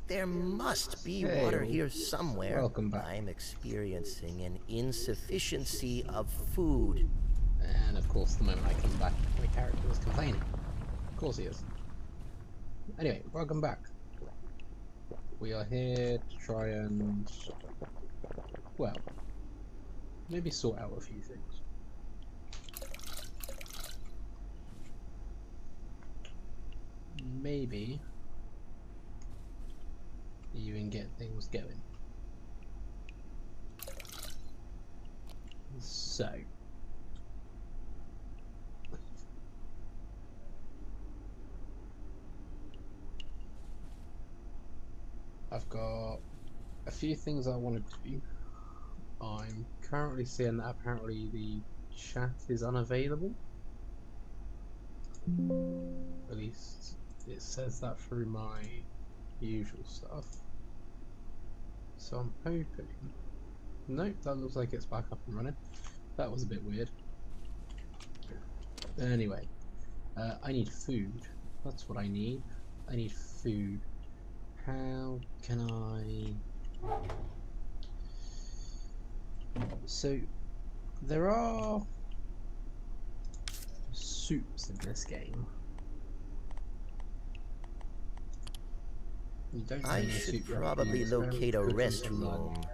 There must be Hey, water here somewhere. welcome back. I'm experiencing an insufficiency of food. And of course, the moment I come back, my character was complaining. Of course he is. Anyway, welcome back. We are here to try and, well, maybe sort out a few things. Maybe even get things going. So, I've got a few things I want to do. I'm currently seeing that apparently the chat is unavailable. At least it says that through my usual stuff. So I'm hoping... Nope, that looks like it's back up and running. That was a bit weird. Anyway, I need food. That's what I need. I need food. How can I... So, there are soups in this game. You don't I need a should soup, you have to probably use locate a cook until done. restroom.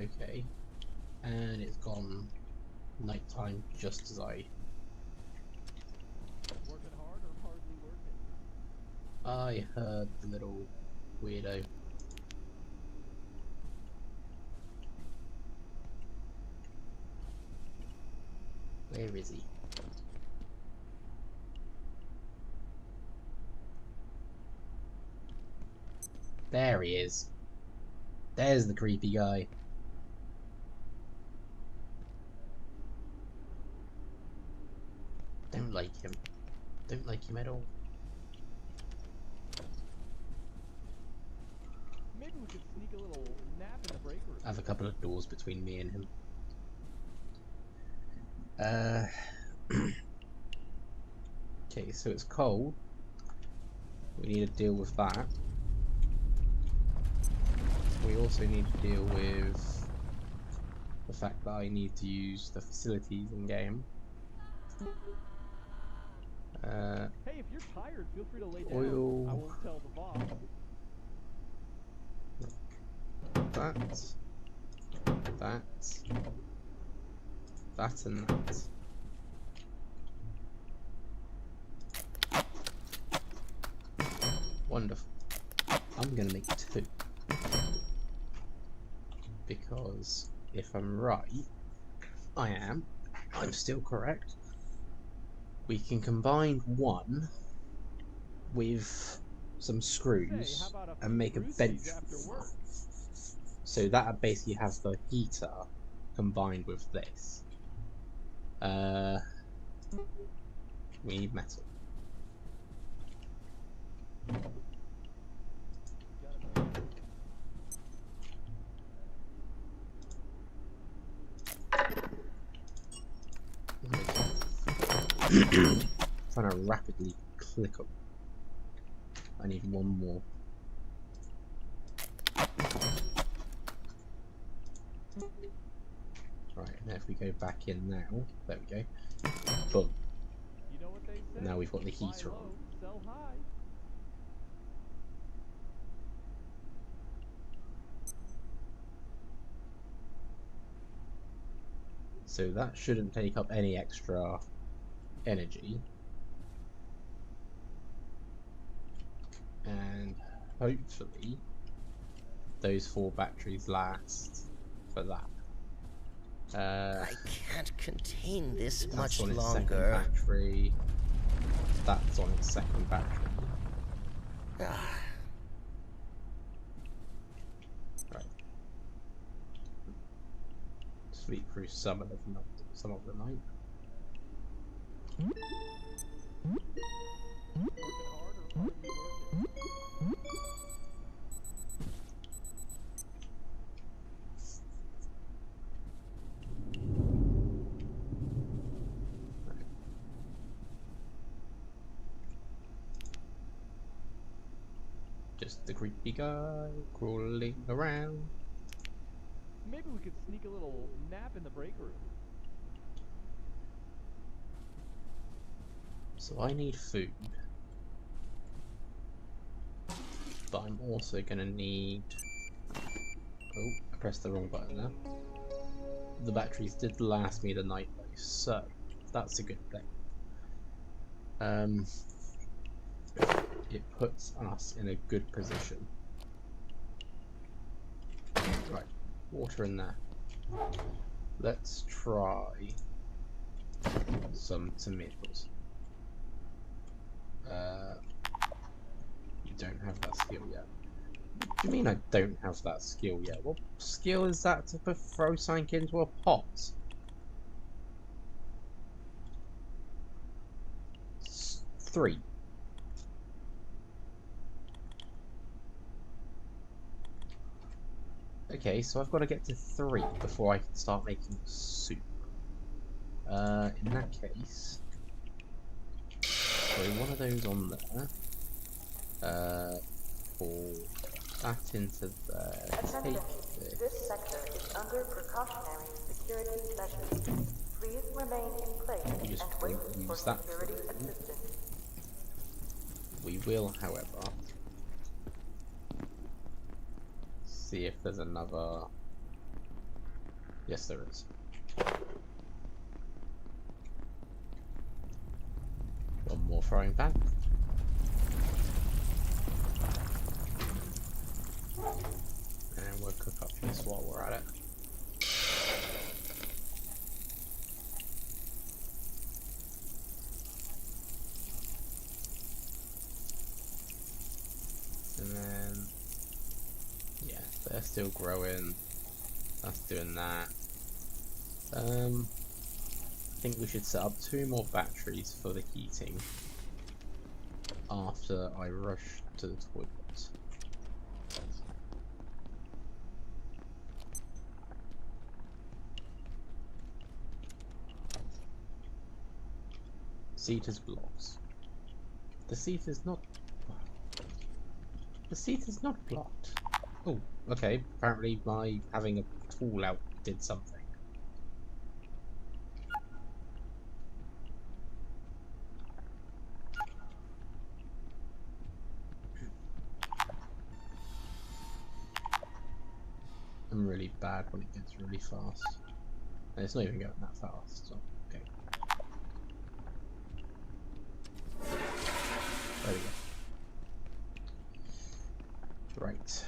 Okay. And it's gone nighttime just as I... Working hard or hardly working? I heard the little weirdo. Where is he? There he is. There's the creepy guy. Don't like him. Don't like him at all. Maybe we could sneak a little nap in the break room. I have a couple of doors between me and him. Okay, so it's cold. We need to deal with that. We also need to deal with the fact that I need to use the facilities in game. Hey, if you're tired, feel free to lay down. Oil. I won't tell the boss. That, and that. Wonderful. I'm gonna make 2. Because if I'm right, I'm still correct. We can combine 1 with some screws Say, how about a and make a few bench. Brewskis after work? So that basically has the heater combined with this. We need metal. Trying to rapidly click them. I need 1 more. Right, now if we go back in now, there we go. Boom. You know what they say? Now we've got the Fly heater low, on. sell high. So that shouldn't take up any extra energy. And hopefully those 4 batteries last for that. I can't contain this That's much on its longer. 2nd battery. That's on its 2nd battery. Ah, Right. Sleep through some of the night. Working hard or hardly working? Just the creepy guy crawling around. Maybe we could sneak a little nap in the break room. So I need food. But I'm also gonna need... Oh, I pressed the wrong button there. The batteries did last me the night though, so that's a good thing. It puts us in a good position. Right, water in there. Let's try some tomatoes. You don't have that skill yet. What do you mean I don't have that skill yet? What skill is that to throw something into a pot? 3. Okay, so I've got to get to 3 before I can start making soup. In that case, throw one of those on there. Pour that into there. Attention, Take this sector is under precautionary security measures. Please remain in place Just and wait won't for use that security for a moment. assistance. We will, however, see if there's another... Yes, there is. One more frying pan. And we'll cook up this while we're at it. And then, yeah, they're still growing. That's doing that. I think we should set up 2 more batteries for the heating after I rush to the toilet. Seat is blocked. The seat is not... The seat is not blocked. Oh, okay. Apparently my having a tool out did something. I'm really bad when it gets really fast. And it's not even going that fast, so okay. There we go. Right.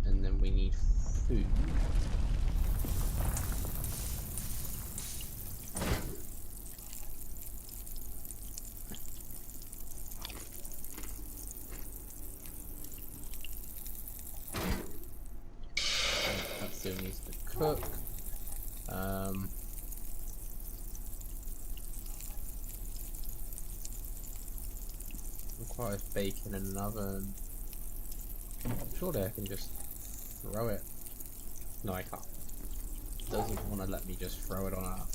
And then we need food. That still needs to cook. Requires bacon in an oven. Surely I can just throw it. No, I can't. Doesn't want to let me just throw it on a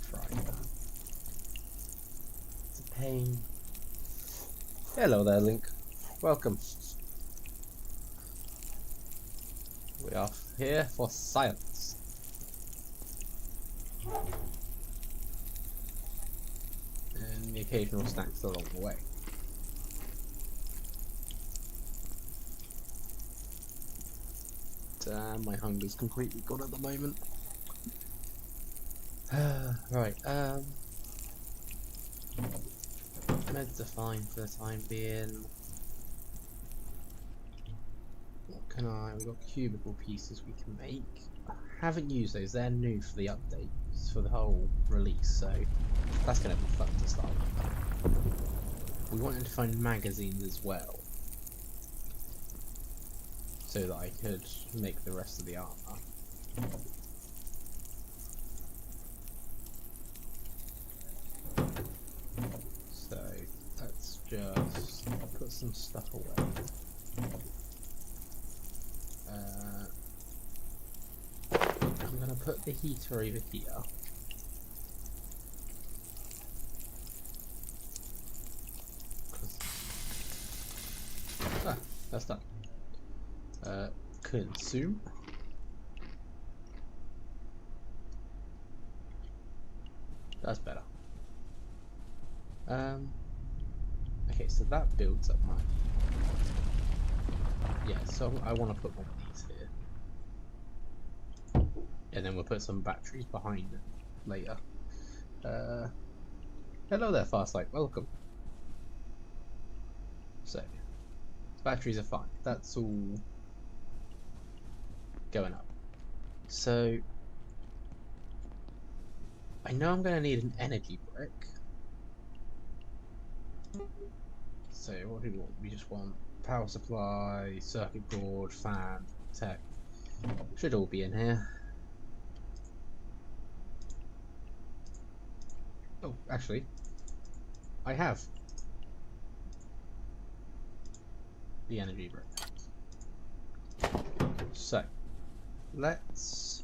frying pan. It's a pain. Hello there, Link. Welcome. We are here for science. And the occasional snacks along the way. My hunger's completely gone at the moment. Right, meds are fine for the time being. What can we've got cubicle pieces we can make. I haven't used those, they're new for the updates, for the whole release, so that's going to be fun to start with. We wanted to find magazines as well, so that I could make the rest of the armor. So let's just put some stuff away. I'm gonna put the heater over here. That's done. Consume. That's better. Okay, so that builds up my... Yeah, so I want to put one of these here. And then we'll put some batteries behind it later. Hello there, Farsight. Welcome. So, batteries are fine. That's all going up. So, I know I'm going to need an energy brick. So, what do we want? We just want power supply, circuit board, fan, tech. Should all be in here. Oh, actually, I have the energy brick. So, let's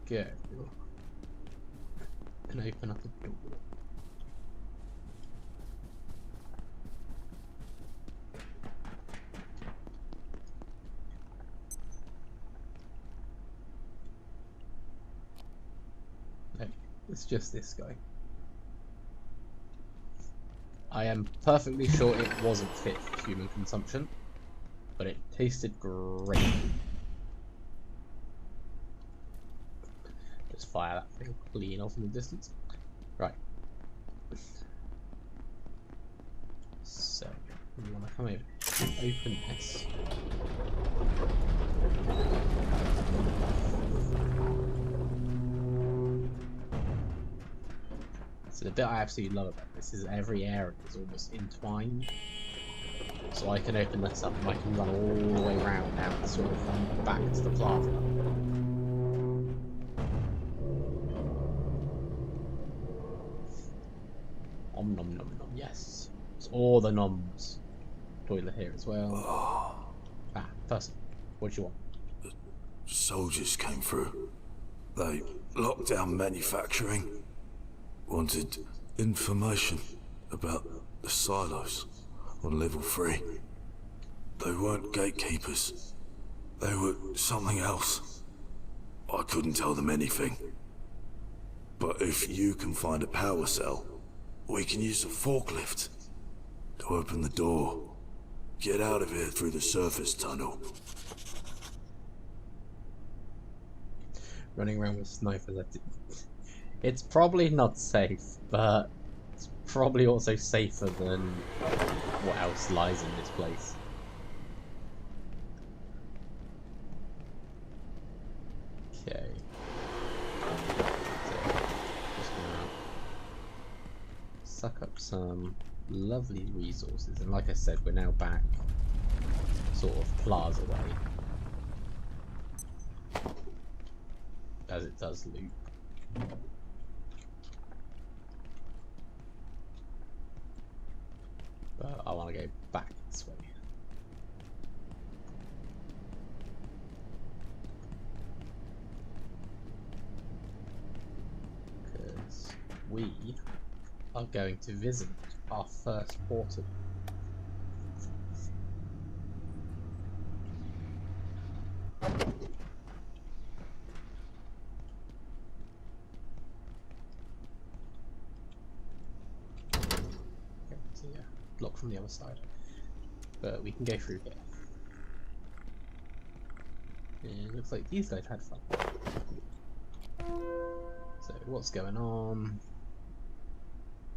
go and open up a door. No, it's just this guy. I am perfectly sure it wasn't fit for human consumption, but it tasted great. Just fire that thing clean off in the distance. Right. So, we want to come over, open this. So the bit I absolutely love about this is every area is almost entwined. So I can open this up and I can run all the way around now and sort of run back to the plaza. Om nom nom nom, yes. It's all the noms. Toilet here as well. Ah, person. What do you want? Soldiers came through. They locked down manufacturing. Wanted information about the silos on level 3. They weren't gatekeepers. They were something else. I couldn't tell them anything. But if you can find a power cell, we can use a forklift to open the door. Get out of here through the surface tunnel. Running around with snipers. It's probably not safe, but it's probably also safer than what else lies in this place. Okay. So, just gonna suck up some lovely resources, and like I said, we're now back sort of plaza way, as it does loop. But I want to go back this way. Because we are going to visit our first portal. Blocked from the other side, but we can go through here. And it looks like these guys had fun. So what's going on?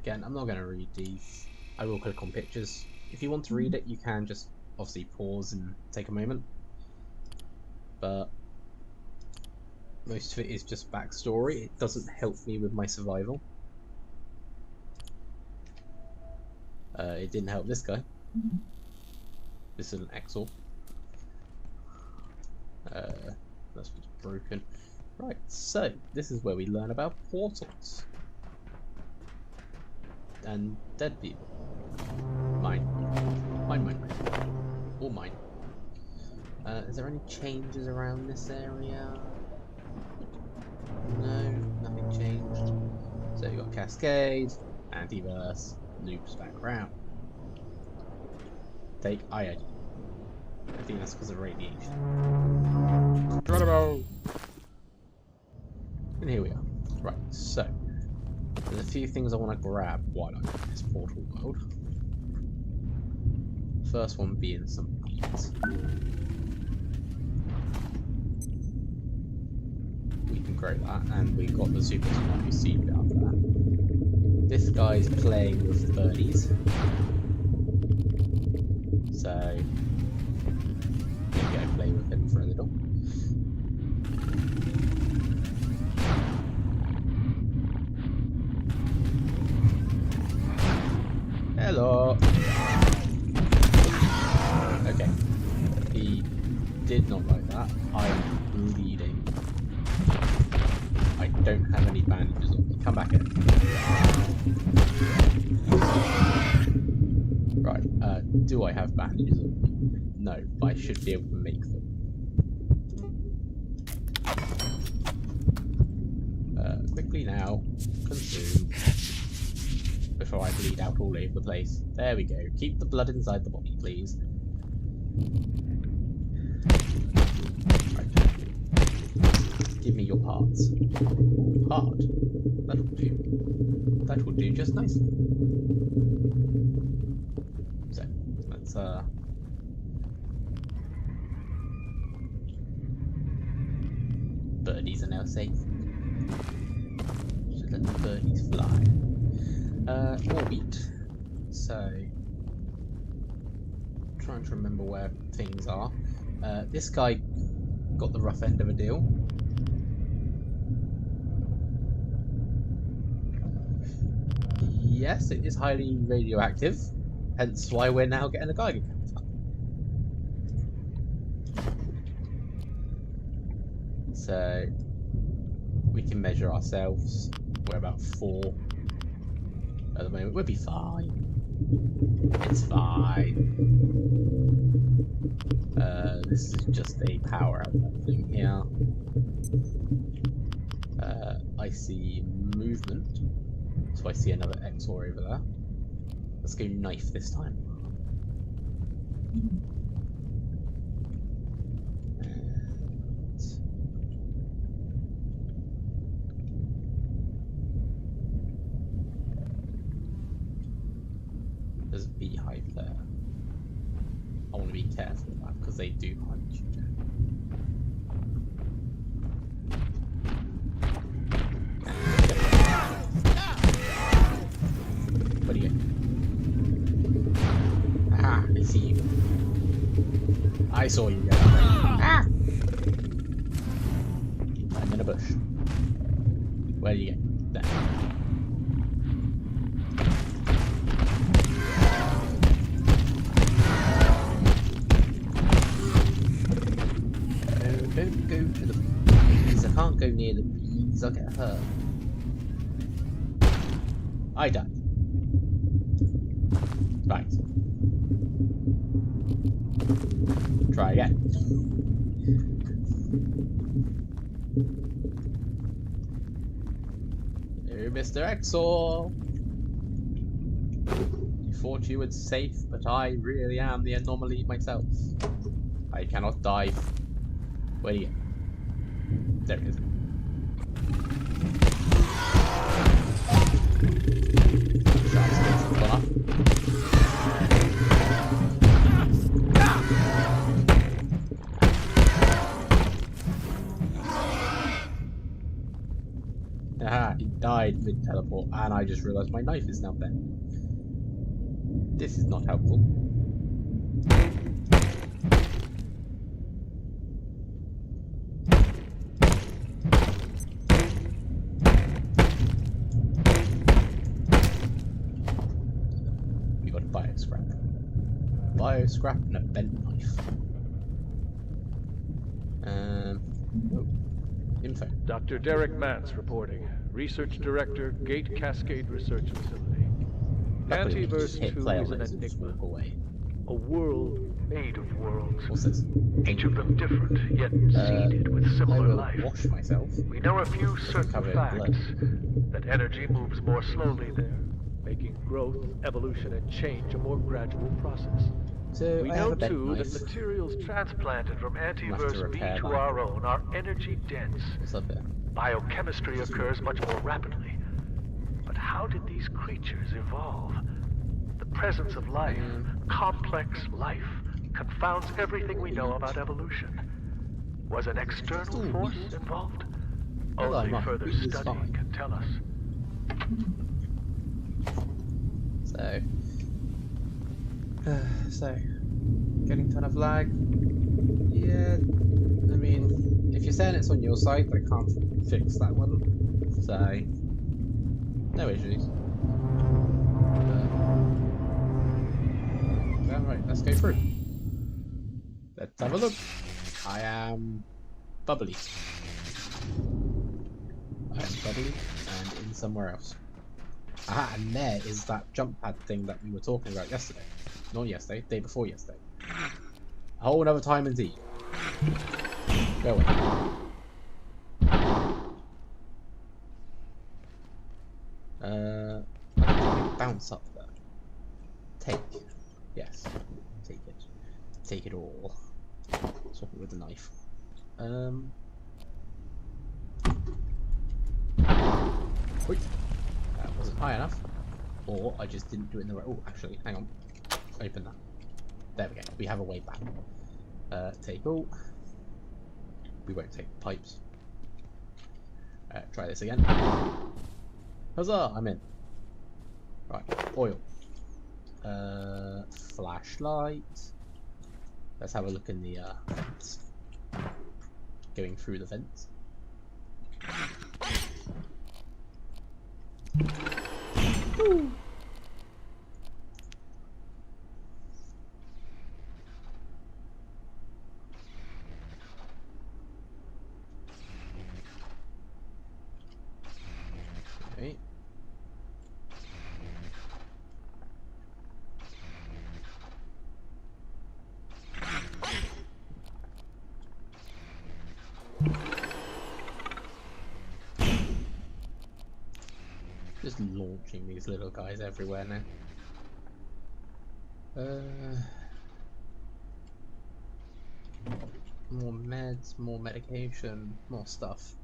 Again, I'm not going to read these. I will click on pictures. If you want to read it, you can just obviously pause and take a moment. But most of it is just backstory. It doesn't help me with my survival. It didn't help this guy. This is an Exor. That's what's broken. Right, so this is where we learn about portals. And dead people. Mine. Mine. All mine. Is there any changes around this area? No, nothing changed. So you've got Cascade, Antiverse, loops back round. take iodine. I think that's because of radiation. Geronimo! And here we are. Right, so there's a few things I want to grab while I'm in this portal world. First one being some beads. We can grow that, and we got the super smart seed out of that. This guy's playing with birdies, so we go play with him for a little. Hello. Okay. He did not like that. I'm bleeding. I don't have any bandages on me. Come back in. Right. Do I have bandages on me? No, but I should be able to make them. Quickly now. Consume. Before I bleed out all over the place. There we go. Keep the blood inside the body, please. Right. Give me your parts. Heart. That'll do. That will do just nicely. So, let's birdies are now safe. Just let the birdies fly. More wheat. So, trying to remember where things are. This guy got the rough end of a deal. Yes, it is highly radioactive, hence why we're now getting a Geiger counter. So, we can measure ourselves. We're about 4. At the moment, we'll be fine. It's fine. This is just a power outlet thing here. I see movement, so I see another XOR over there. Let's go knife this time. There's a beehive there. I want to be careful of that because they do hunt you down. Where do you go? Ah, I see you. I saw you go that way. Ah! I'm in a bush. Where do you go? There. Don't go to the bees. I can't go near the bees. I'll get hurt. I died. Right. Try again. Hey, Mr. Exor. You thought you were safe, but I really am the anomaly myself. I cannot dive. Where do you go? There it is. Aha, he died mid-teleport, and I just realised my knife is now bent. This is not helpful. We got a bio-scrap. Bio-scrap and a bent knife. Oh. Info. Dr. Derek Mance reporting. Research Director, Gate Cascade Research Facility. Antiverse 2 is an enigma. Away. A world made of worlds. What's this? Each of them different, yet seeded with I similar will life. wash myself. We know a few certain cover it in blood. facts. That energy moves more slowly there, making growth, evolution, and change a more gradual process. So We I have know a bed too knife. that materials transplanted from have to Antiverse B repair to that. our own are energy dense. What's up here? Biochemistry occurs much more rapidly. But how did these creatures evolve? The presence of life, complex life, confounds everything we know about evolution. Was an external Still force wheat. involved? Not that I Only mind. further Wheat is study fine. can tell us. So, getting kind of lag. Yeah, I mean, if you're saying it's on your side, I can't fix that one. So, no issues. Right, let's go through. Let's have a look. I am bubbly. I am bubbly and in somewhere else. Ah, and there is that jump pad thing that we were talking about yesterday. Not yesterday, day before yesterday. A whole another time indeed. Go away. I can bounce up there. Take. Yes. Take it. Take it all. Swap it with the knife. Wait. That wasn't high enough. Or I just didn't do it in the right. Oh, actually, hang on. Open that. There we go. We have a way back. Take all. We won't take the pipes. Try this again. Huzzah! I'm in. Right. Oil. Flashlight. Let's have a look in the vents. Going through the vents. Woo. Okay. Just launching these little guys everywhere now. More meds, more medication, more stuff.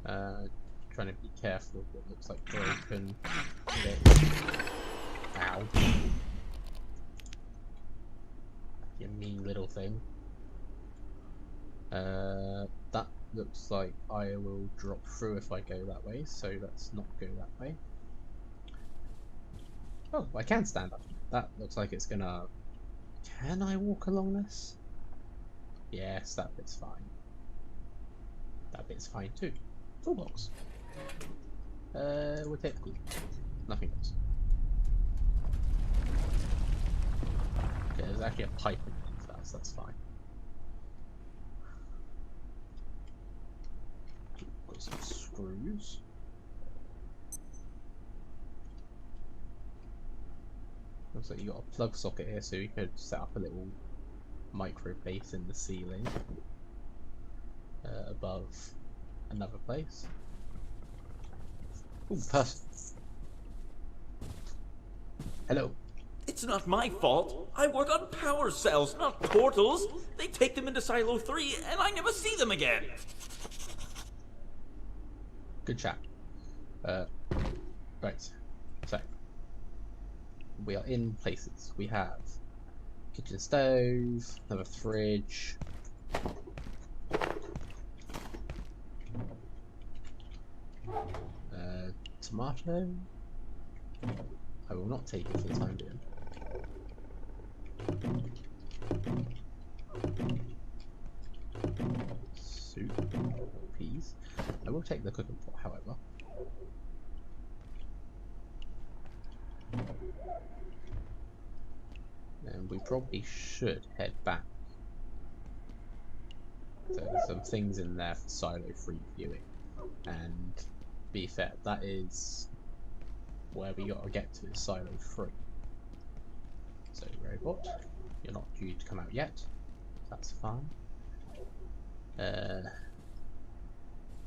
Trying to be careful of what looks like broken bits. Ow. You mean little thing. That looks like I will drop through if I go that way, so let's not go that way. Oh, I can stand up. That looks like it's gonna... Can I walk along this? Yes, that bit's fine. That bit's fine too. Toolbox. We'll take the nothing else. Okay, there's actually a pipe underneath that, so that's fine. Got some screws. Looks like you got a plug socket here, so you could set up a little micro place in the ceiling above another place. Ooh, person. Hello. It's not my fault. I work on power cells, not portals. They take them into Silo 3, and I never see them again. Good chat. Right. So we are in places. We have kitchen stove, another fridge. Tomato. I will not take it for the time being. Soup, peas. I will take the cooking pot, however. And we probably should head back. So there's some things in there for Silo 3 viewing. And be fair, that is where we gotta get to, is Silo 3. So robot, you're not due to come out yet. That's fine.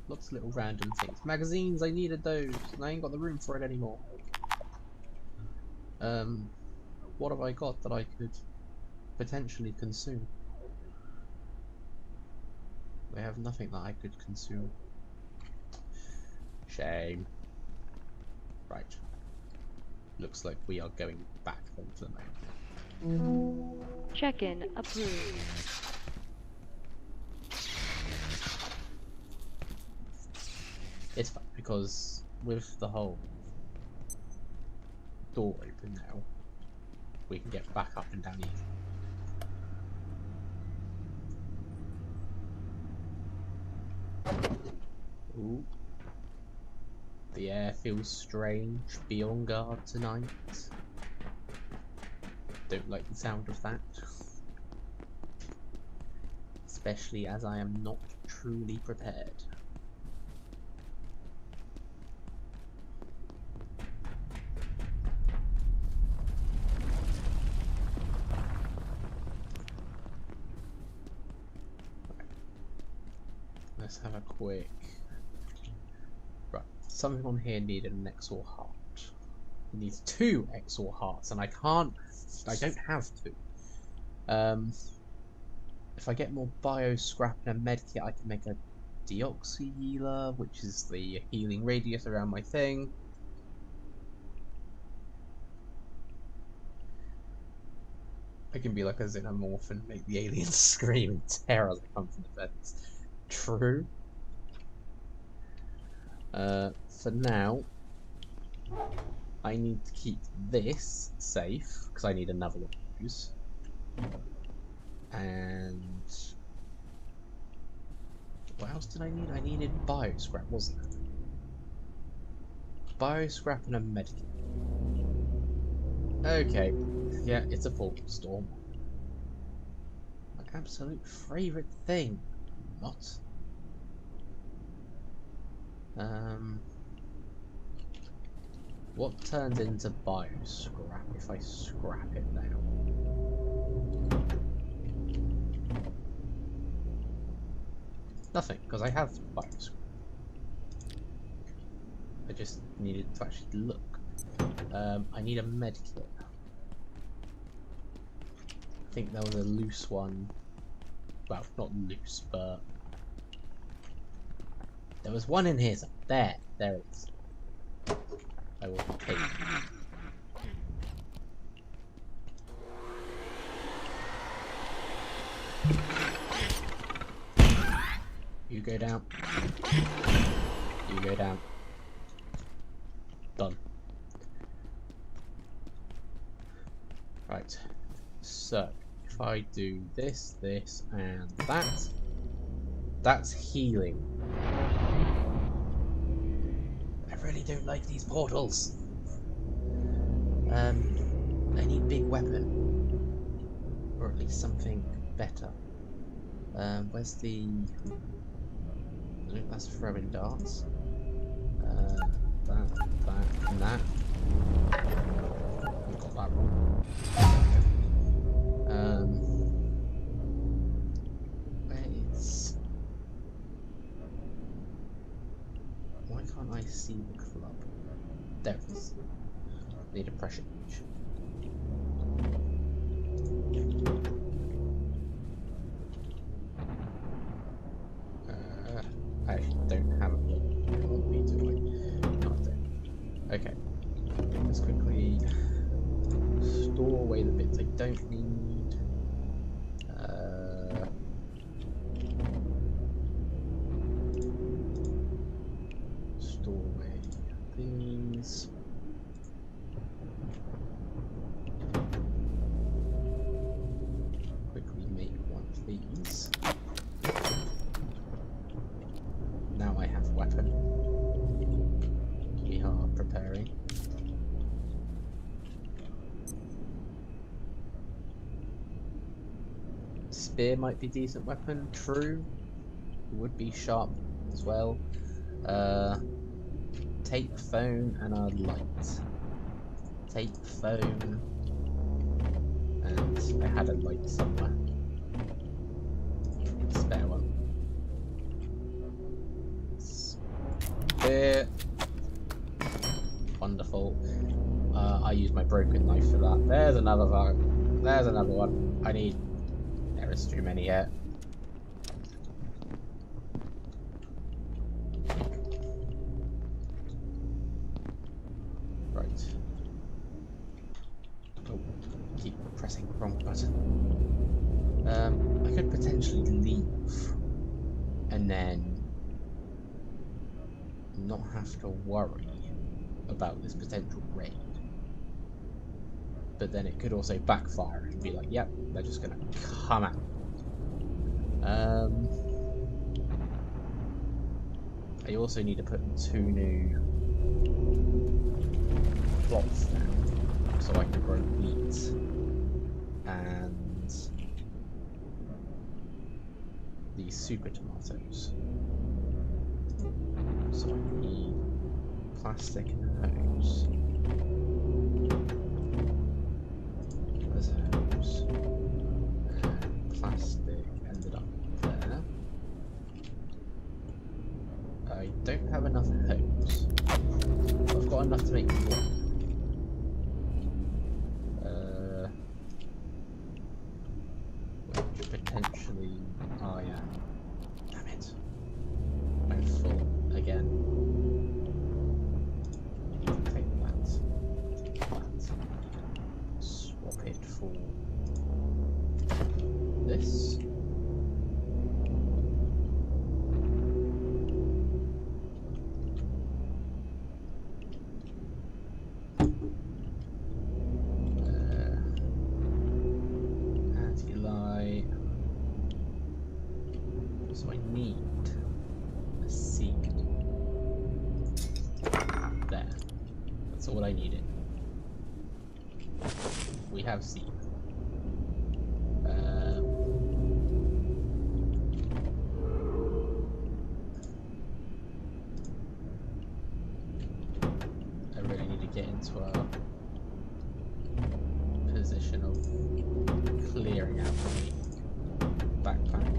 Lots of little random things. Magazines, I needed those, and I ain't got the room for it anymore. what have I got that I could potentially consume? I have nothing that I could consume. Shame. Right. Looks like we are going back then for the moment. Check-in approved. It's fine because with the whole door open now, we can get back up and down easy. Ooh. The air feels strange. Be on guard tonight. Don't like the sound of that. Especially as I am not truly prepared. Let's have a quick... Right, something on here needed an XOR heart. It needs 2 XOR hearts, and I don't have 2. If I get more bio scrap and a medkit, I can make a deoxy healer, which is the healing radius around my thing. I can be like a xenomorph and make the aliens scream in terror as I come from the vents. True. For now, I need to keep this safe because I need another one of those. And what else did I need? I needed bio scrap, wasn't it? Bio scrap and a medkit. Okay, yeah, it's a portal storm. My absolute favourite thing. Not. What turns into bio scrap if I scrap it now? Nothing, because I have bio scrap. I just needed to actually look. I need a medkit. I think there was a loose one. Well, not loose, but there was one in here. There it is. I will take it. You go down. You go down. Done. Right. So, if I do this, this, and that, that's healing. I really don't like these portals. I need big weapon. Or at least something better. Where's the... I think that's throwing darts. That, and that. I've got that one. Why can't I see the club? There it is. Need a pressure gauge. I actually don't have it on me, do I? No, I don't. Okay. Let's quickly store away the bits I don't need. Store away these. Quickly make one of these. Now I have weapon. We are preparing. Spear might be decent weapon, true. It would be sharp as well. Tape phone and a light. Tape phone. And I had a light somewhere. Spare one. Spear. Wonderful. I use my broken knife for that. There's another one. There's another one. I need... There is too many here. Right. Oh, keep pressing the wrong button. I could potentially leave and then not have to worry about this potential raid. But then it could also backfire and be like, yep, they're just gonna come out. I also need to put 2 new plots down so I can grow wheat and these super tomatoes. So I need plastic and hose. There's a hose. And plastic ended up there. I don't have enough hose. I've got enough to make one. Which potentially I am. Damn it. I'm full again. Take that. Swap it for this. Anti-lie. So I need a seed. There. That's all I needed. We have seed. I really need to get into a position of clearing out my backpack.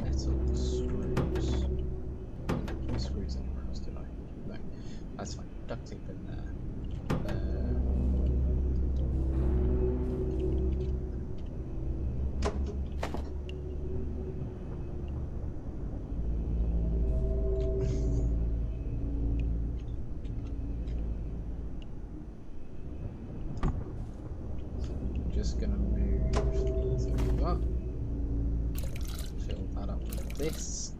Metal screws. No screws anywhere else, did I? No. That's fine. Duct tape in there. Just gonna move these over. Fill that up with this.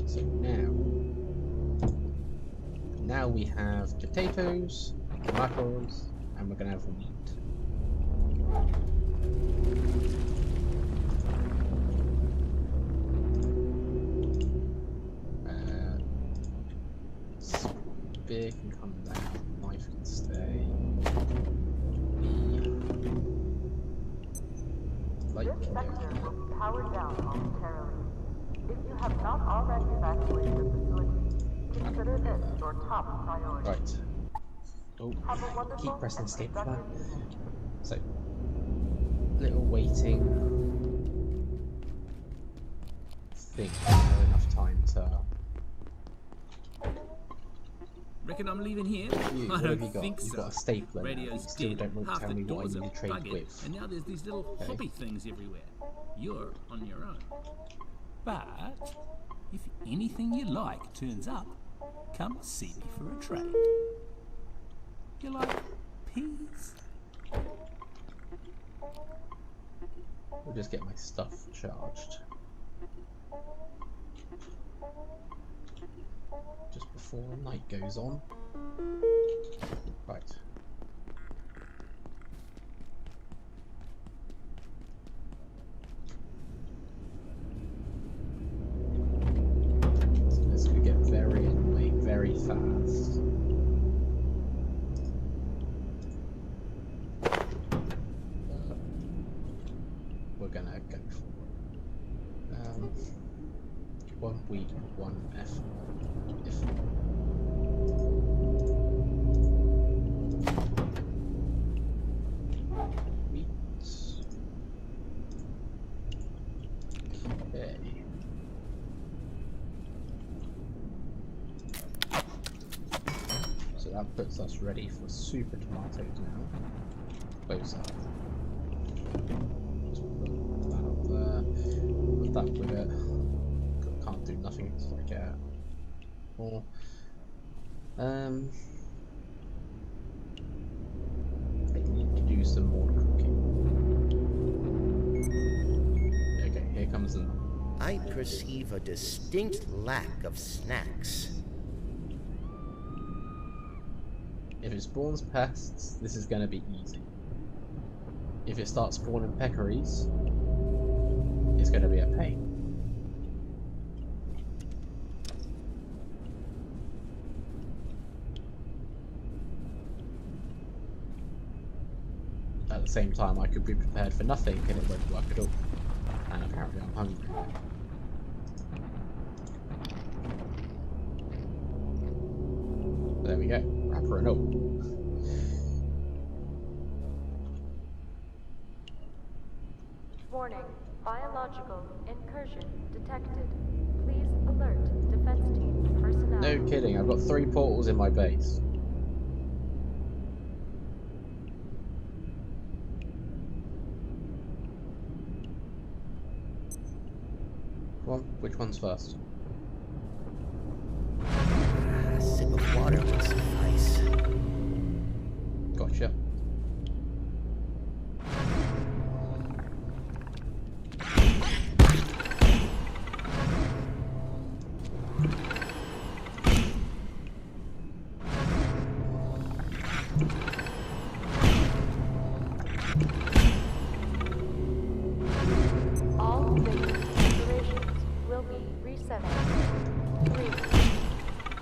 So now we have potatoes, tomatoes, and we're gonna have wheat. Spear can come down, knife can stay. Light This can sector go. will be powered down momentarily. If you have not already evacuated the facility, consider this your top priority. Right. Oh, Have a wonderful keep pressing and escape for that. productive evening. So, little waiting thing. Not enough time to. Reckon I'm leaving here? You, I what don't have you got? think You've so. got a stapler now. You Radio's still dead. don't want to Half tell the me what doors I are need to trade buggered, with. and now there's these little Okay. hobby things everywhere. You're on your own. But if anything you like turns up, come see me for a trade. You like peas? We'll just get my stuff charged. Just before the night goes on. Right. So this could get very annoying very fast. We're gonna go for it. One wheat, one F. If that puts us ready for super tomatoes now. Close up. Just put that up there. Put that with it. Can't do nothing until I get more. I need to do some more cooking. Okay, here comes the. I perceive a distinct lack of snacks. If it spawns pests, this is going to be easy. If it starts spawning peccaries, it's going to be a pain. At the same time, I could be prepared for nothing and it won't work at all. And apparently I'm hungry. There we go. Wrapper and all. Warning. Biological incursion detected. Please alert defense team personnel. No kidding, I've got 3 portals in my base. Come on, which one's first? A sip of water will suffice. Gotcha. All basic operations will be reset. 3,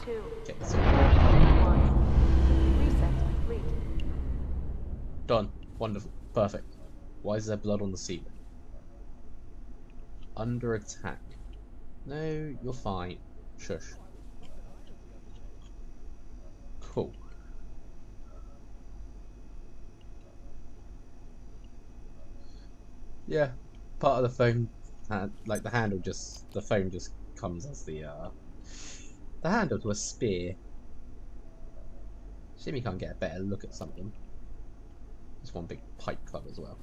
2, Okay, so 1. Reset complete. done. Wonderful. Perfect. Why is there blood on the ceiling? Under attack. No, you're fine. Shush. Cool. Yeah, part of the phone, like the handle just, the phone just comes as the handle to a spear. Shame you can't get a better look at something. Just one big pipe club as well.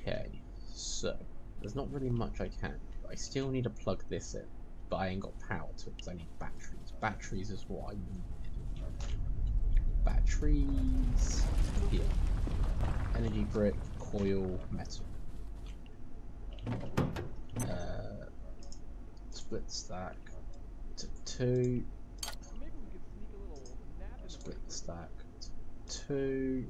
Okay, so there's not really much I can do. I still need to plug this in, but I ain't got power to it because I need batteries. Batteries is what I need. Batteries here. Energy brick, coil, metal. Split stack to 2. Split stack to 2.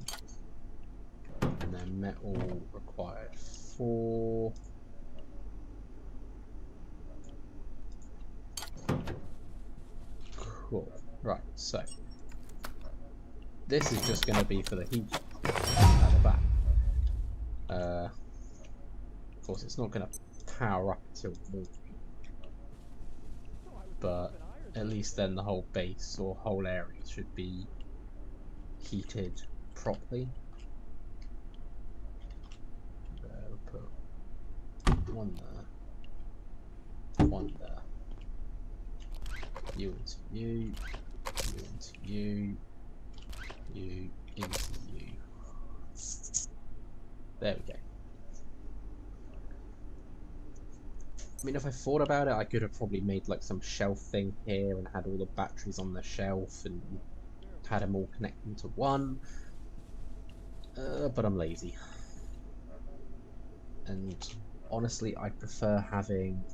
And then metal required 4. Cool. Right, so this is just going to be for the heat at the back. Of course, it's not going to power up until morning, but at least then the whole base or whole area should be heated properly. We'll put 1 there, 1 there. You into you, you into you, you into you. There we go. I mean, if I thought about it, I could have probably made like some shelf thing here and had all the batteries on the shelf and had them all connecting to one. But I'm lazy. And honestly, I prefer having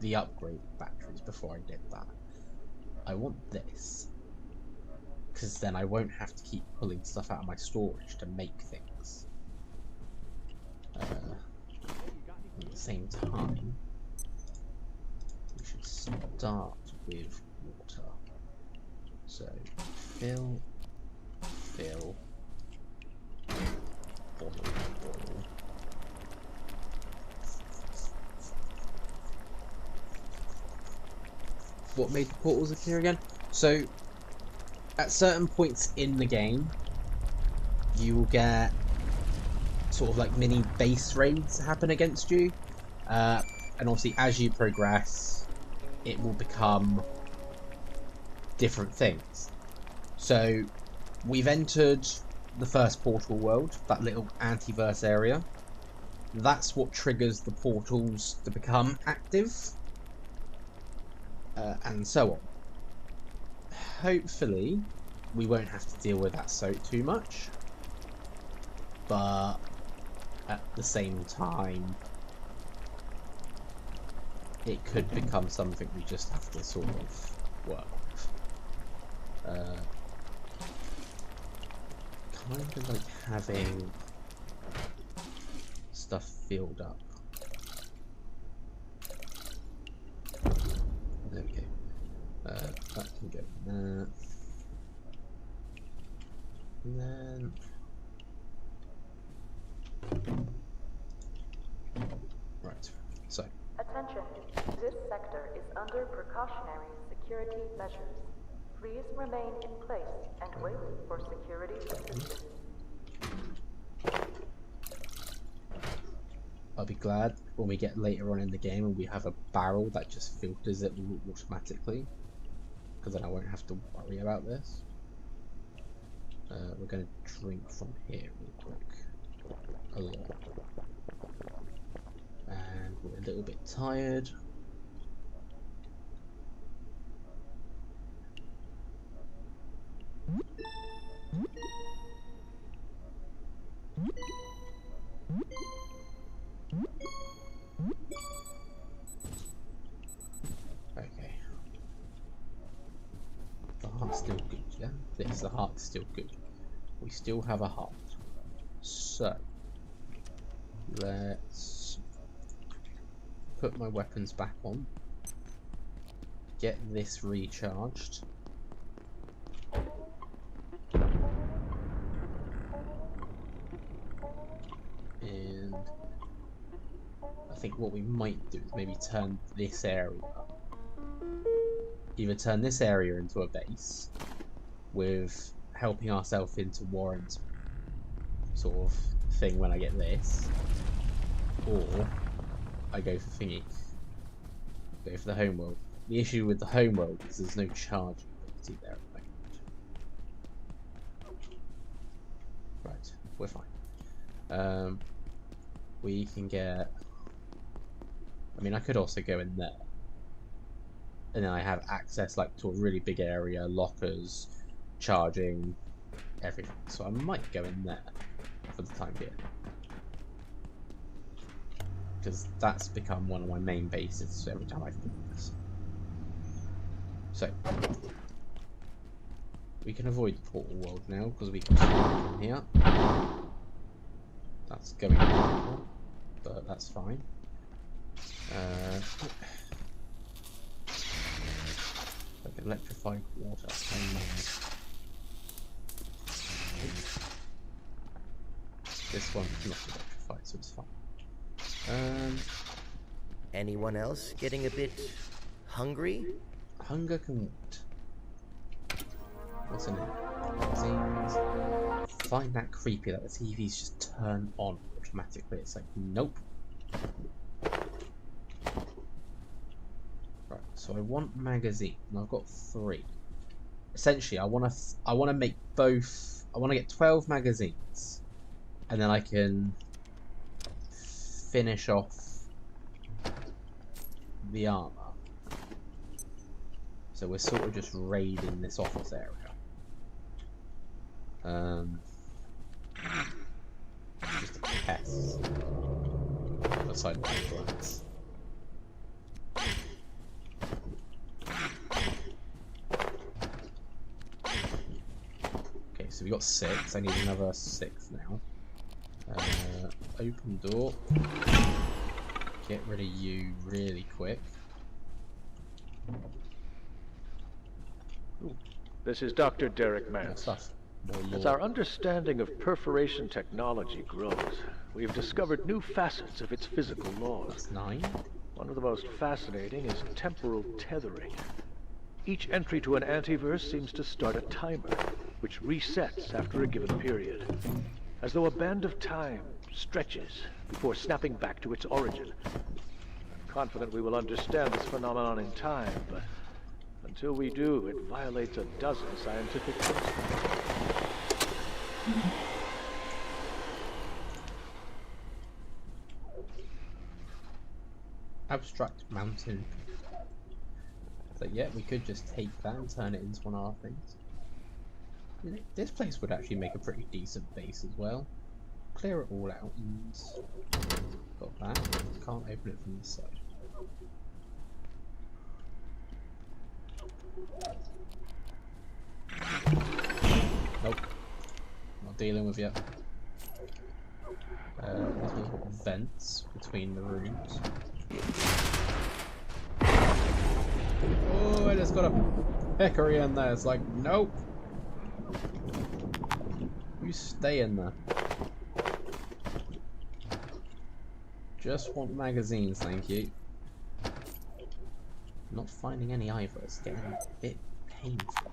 the upgrade batteries before I did that. I want this, because then I won't have to keep pulling stuff out of my storage to make things. At the same time, we should start with water. So fill, fill, boil, boil. What made the portals appear again? So, at certain points in the game, you will get sort of like mini base raids happen against you, and obviously as you progress, it will become different things. So we've entered the first portal world, that little antiverse area. That's what triggers the portals to become active, and so on. Hopefully, we won't have to deal with that too much, but at the same time, it could become something we just have to sort of work with. Kind of like having stuff filled up. There we go. That can go there. And then right. So Attention, this sector is under precautionary security measures. Please remain in place and wait for security assistance. I'll be glad when we get later on in the game and we have a barrel that just filters it automatically, because then I won't have to worry about this. We're going to drink from here real quick. A lot. And we're a little bit tired. Okay. The heart's still good, yeah? Yes, the heart's still good. We still have a heart. So, let's put my weapons back on. Get this recharged. And I think what we might do is maybe turn this area, either turn this area into a base with helping ourselves into Warren's sort of thing when I get this, or I go for thingy, go for the homeworld. The issue with the homeworld is there's no charging ability there at the moment. Right, we're fine. We can get, I mean, I could also go in there, and then I have access like to a really big area, lockers, charging, everything. So I might go in there for the time being, because that's become one of my main bases every time I do this. So we can avoid the portal world now because we can start from here. That's going on, but that's fine. Like electrified water. This one's not electrified, so it's fine. Anyone else getting a bit hungry? Hunger can wait. What's in it? Seems find that creepy that the TV's just turned on automatically. It's like, nope. Right, so I want magazine, and I've got 3. Essentially, I want to make both. I want to get 12 magazines, and then I can finish off the armor. So we're sort of just raiding this office area. Just a pest. Aside my plants. Okay, so we got 6. I need another 6 now. Open door. Get rid of you really quick. This is Dr. Derek Mance. As our understanding of perforation technology grows, we have discovered new facets of its physical laws. That's 9. One of the most fascinating is temporal tethering. Each entry to an antiverse seems to start a timer, which resets after a given period, as though a band of time stretches before snapping back to its origin. I'm confident we will understand this phenomenon in time, but Until we do, it violates a dozen scientific principles. Abstract mountain. So yeah, we could just take that and turn it into one of our things. You know, this place would actually make a pretty decent base as well. Clear it all out and got that. Can't open it from this side. Nope. Not dealing with you. Little vents between the rooms. Oh, I just got a peccary in there. It's like, nope. You stay in there. Just want magazines, thank you. Not finding any either. It's getting a bit painful.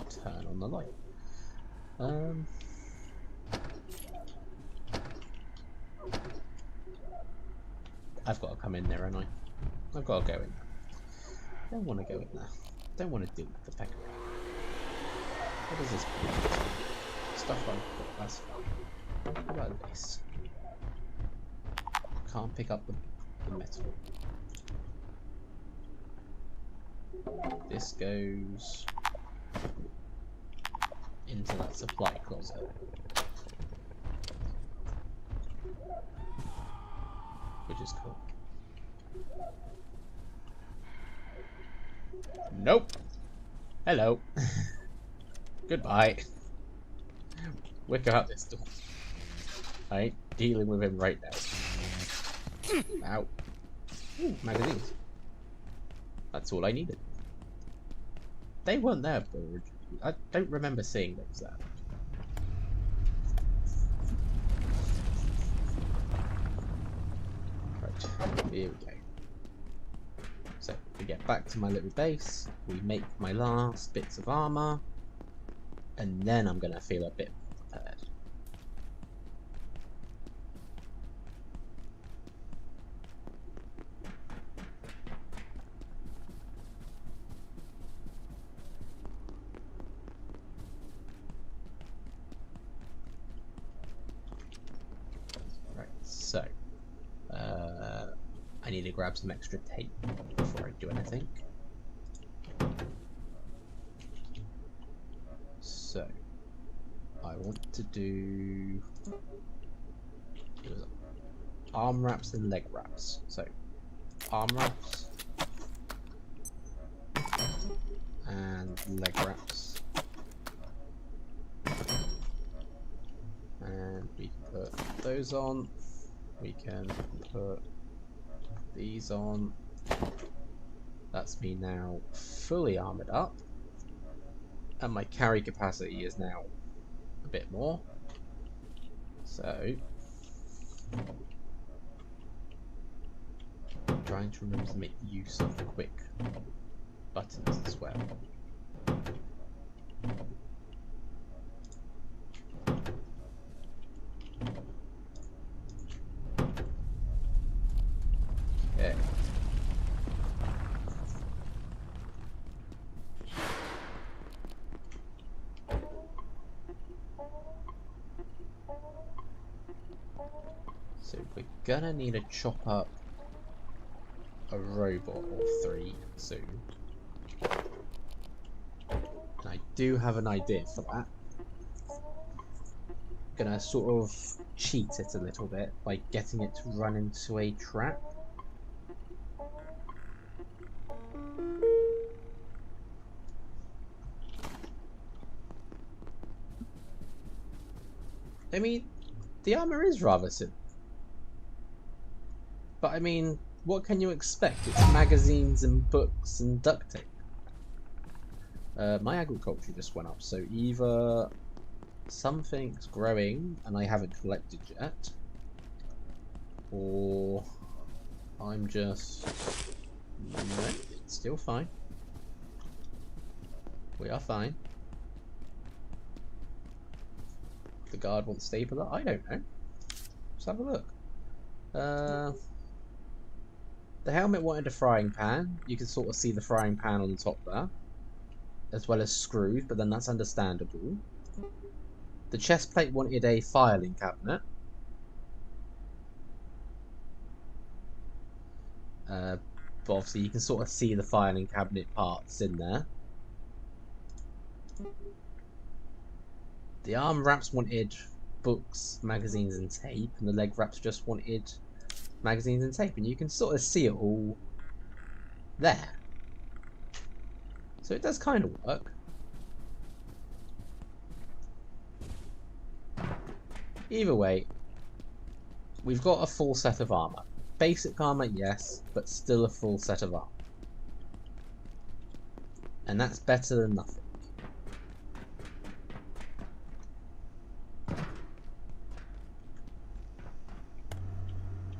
Turn on the light. I've got to come in there, haven't I? I've got to go in there. Don't want to go in there. Don't want to deal with the peccary. What does this mean? Stuff I've got, that's fine. How about this? Can't pick up the metal. This goes into that supply closet. Which is cool. Nope. Hello. Goodbye. Wicker out this door. I ain't dealing with him right now. Ow. Ooh, magazines. That's all I needed. They weren't there, but I don't remember seeing those there. Right, here we go. So, we get back to my little base, we make my last bits of armour, and then I'm going to feel a bit more prepared. Right, so I need to grab some extra tape before I do anything. So I want to do arm wraps and leg wraps. So arm wraps and leg wraps, and we can put those on. We can put these on. That's me now fully armored up, and my carry capacity is now a bit more. So I'm trying to remember to make use of the quick buttons as well. Okay. So we're gonna need to chop up a robot or 3 soon. And I do have an idea for that. Gonna sort of cheat it a little bit by getting it to run into a trap. I mean, the armor is rather simple. But I mean, what can you expect? It's magazines and books and duct tape. My agriculture just went up, so either something's growing and I haven't collected yet, or I'm just... No, it's still fine. We are fine. The guard wants stapler? I don't know. Let's have a look. The helmet wanted a frying pan. You can sort of see the frying pan on the top there, as well as screws, but then that's understandable. The chest plate wanted a filing cabinet. But obviously you can sort of see the filing cabinet parts in there. The arm wraps wanted books, magazines and tape, and the leg wraps just wanted magazines and tape, and you can sort of see it all there. So it does kind of work. Either way, we've got a full set of armor. Basic armor, yes, but still a full set of armor. And that's better than nothing.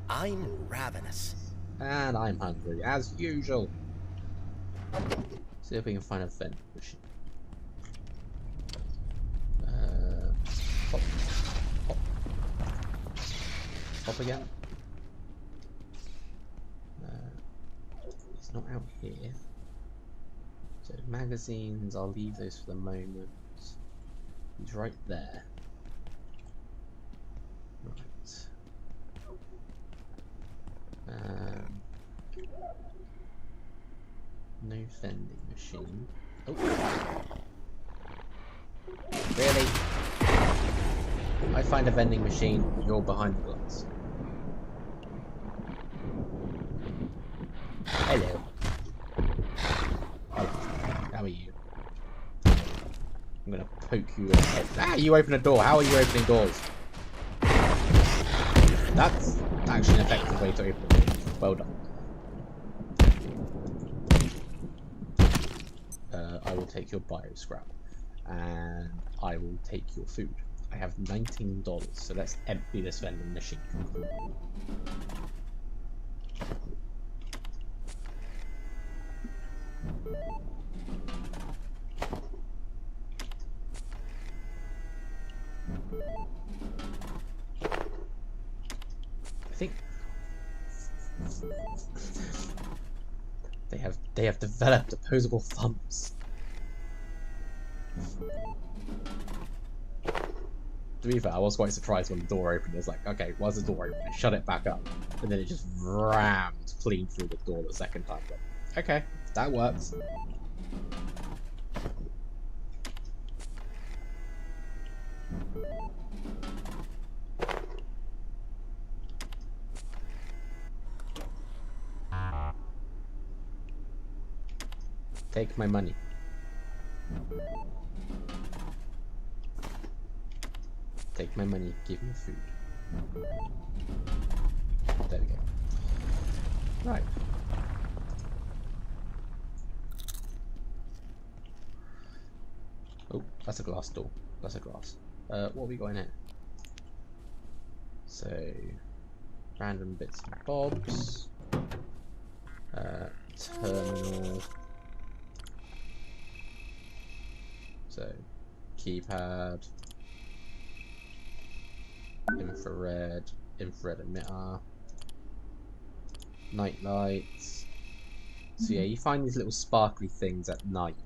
I'm ravenous. And I'm hungry, as usual. See if we can find a vending machine. Hop. Hop. Hop again. He's not out here. So magazines, I'll leave those for the moment. He's right there. Right. No vending machine. Oh. Really? I find a vending machine, you're behind the glass. Hello. Hello. How are you? I'm gonna poke you in the head. Ah, you open a door. How are you opening doors? That's actually an effective way to open it. Well done. I will take your bio scrap. And I will take your food. I have $19, so let's empty this vending machine. I think they have developed opposable thumbs. To be fair, I was quite surprised when the door opened. It was like, okay, why's the door open? I shut it back up, and then it just rammed clean through the door the second time. But okay, that works. Take my money. Take my money, give me food. There we go. Right. Oh, that's a glass door. That's a glass. What have we got in it? So, random bits and bobs. Terminal. So, keypad. Infrared emitter, night lights. So yeah, you find these little sparkly things at night,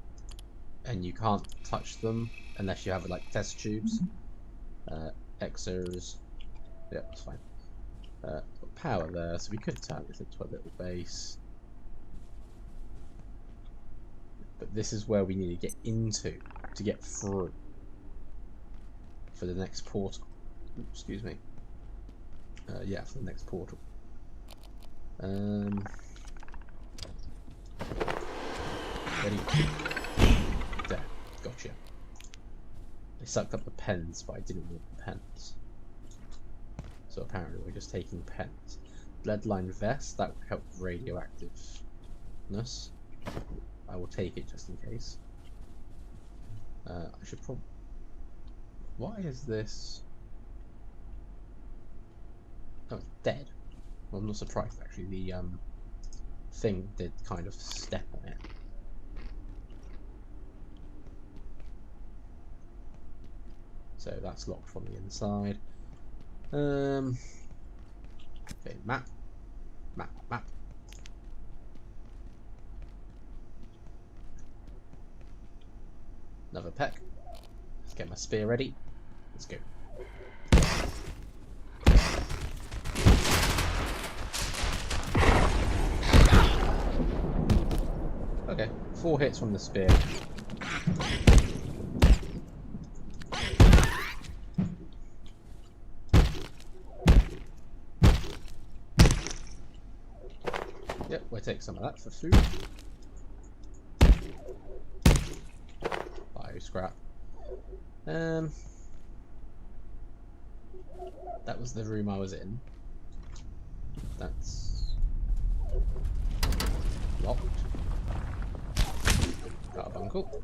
and you can't touch them unless you have like test tubes. Exos, yeah, that's fine. Got power there, so we could turn this into a little base. But this is where we need to get into to get through for the next portal. Excuse me. Yeah, for the next portal. Ready? There. Gotcha. I sucked up the pens, but I didn't want the pens. So apparently we're just taking pens. Leadline vest, that will help with radioactiveness. I will take it just in case. I should probably... Why is this... Oh, it's dead. Well, I'm not surprised actually. The thing did kind of step on it. So that's locked from the inside. Okay, map. get my spear ready. Let's go. Okay, 4 hits from the spear. Yep, we'll take some of that for food. Bio scrap. That was the room I was in. That's locked. Carbuncle.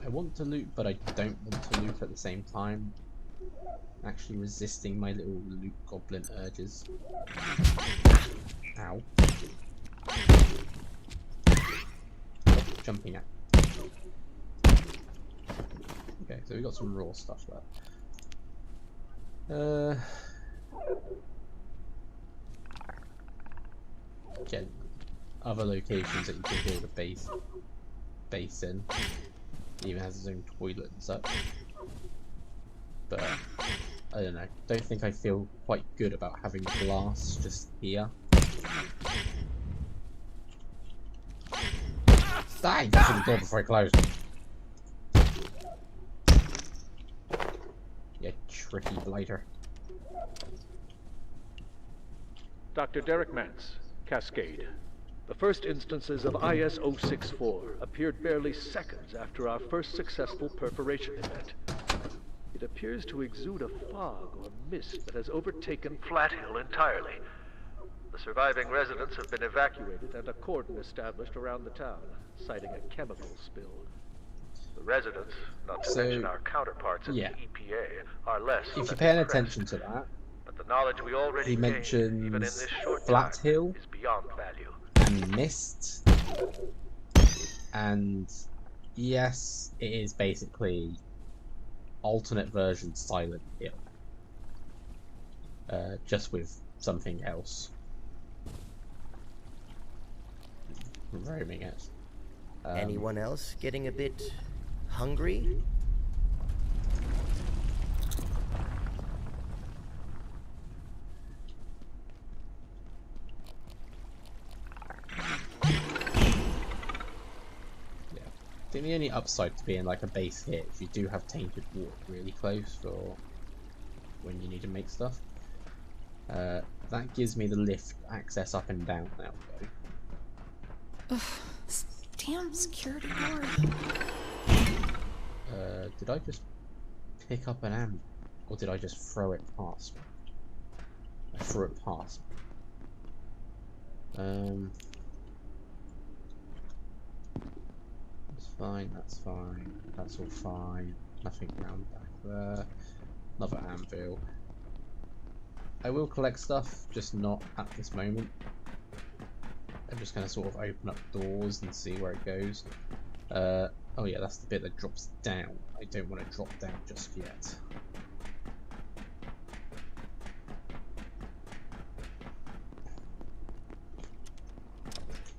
I want to loot, but I don't want to loot at the same time. Actually resisting my little loot goblin urges. Ow. Stop jumping at. Okay, so we got some raw stuff there. Again, other locations that you can build a base in. It even has its own toilet and such. But I don't know. Don't think I feel quite good about having glass just here. Die! Go through the door before I close. You tricky blighter. Dr. Derek Mance, Cascade. The first instances of IS-064 appeared barely seconds after our first successful perforation event. It appears to exude a fog or mist that has overtaken Flat Hill entirely. The surviving residents have been evacuated and a cordon established around the town, citing a chemical spill. The residents, not to mention our counterparts at the EPA, are less if you're than paying impressed. attention to that, But the knowledge we already he gained, mentions even in this short Flat time, Hill is beyond value. and mist, and yes, it is basically alternate version Silent Hill, just with something else roaming it. Anyone else getting a bit hungry? I think the only upside to being like a base hit is you do have tainted water really close for when you need to make stuff. That gives me the lift access up and down now though. Ugh, this damn security door. Did I just pick up an ammo? Or did I just throw it past me? I threw it past me. Fine, that's fine. That's all fine. Nothing round back there. Another anvil. I will collect stuff, just not at this moment. I'm just going to sort of open up doors and see where it goes. Oh yeah, that's the bit that drops down. I don't want to drop down just yet.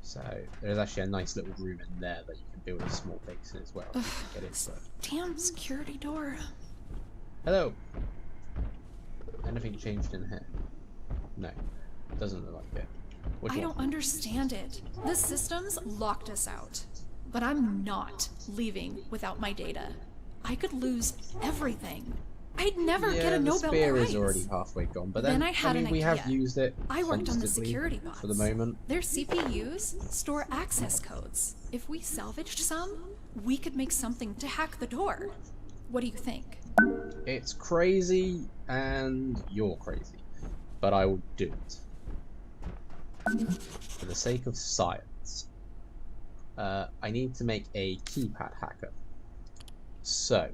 So there's actually a nice little room in there that you can build a small base in as well. If you can get into it. Damn security door. Hello. Anything changed in here? No, doesn't look like it. I don't understand it. The systems locked us out, but I'm not leaving without my data. I could lose everything. I'd never get a Nobel Prize. The spear is already halfway gone, but then I had an we idea. have used it. I worked on the constantly security bots. for the moment. Their CPUs store access codes. If we salvaged some, we could make something to hack the door. What do you think? It's crazy, and you're crazy, but I will do it for the sake of science. I need to make a keypad hacker. So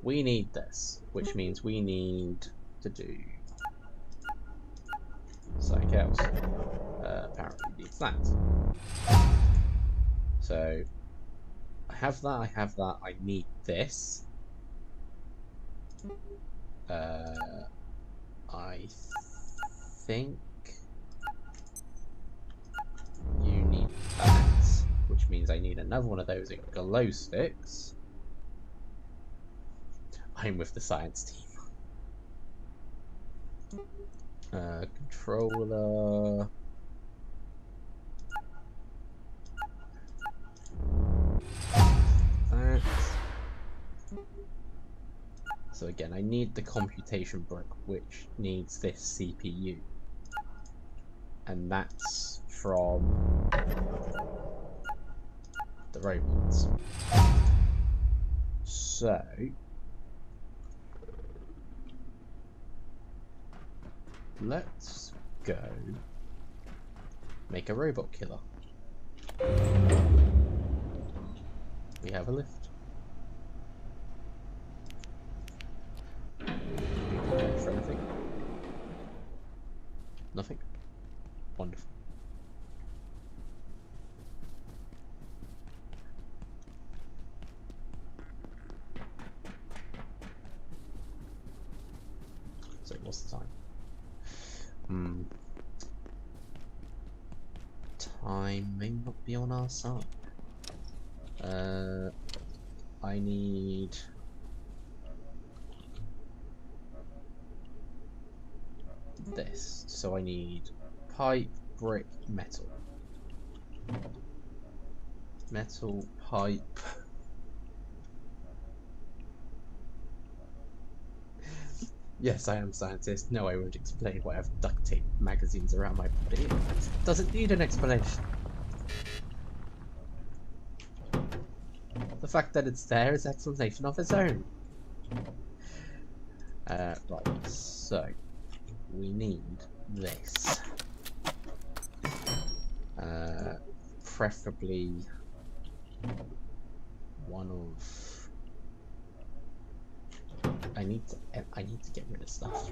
we need this, which means we need to do something else. Apparently needs that. So I have that, I need this. I think you need that, which means I need another one of those in glow sticks. I'm with the science team. Controller. That. So again, I need the computation brick, which needs this CPU. And that's from the robots. So let's go make a robot killer. We have a lift. For anything? Nothing? Wonderful. So what's the time? Time may not be on our side. I need this. So I need pipe, brick, metal. Metal, pipe. Yes, I am a scientist. No, I won't explain why I've duct taped magazines around my body. It doesn't need an explanation. The fact that it's there is explanation of its own. Right, so we need this. Preferably one of. I need to get rid of stuff.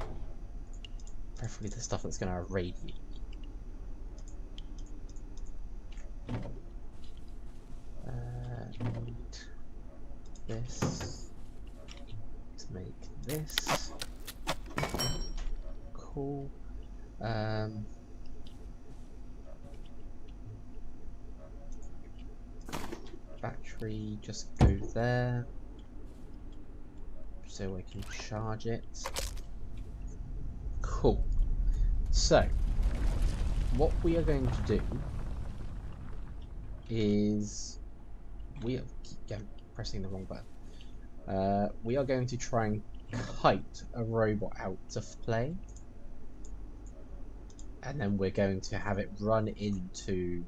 Preferably the stuff that's going to irradiate. Need this to make this. Cool. Battery just go there so I can charge it. Cool. So what we are going to do is we keep pressing the wrong button. We are going to try and kite a robot out to play, and then we're going to have it run into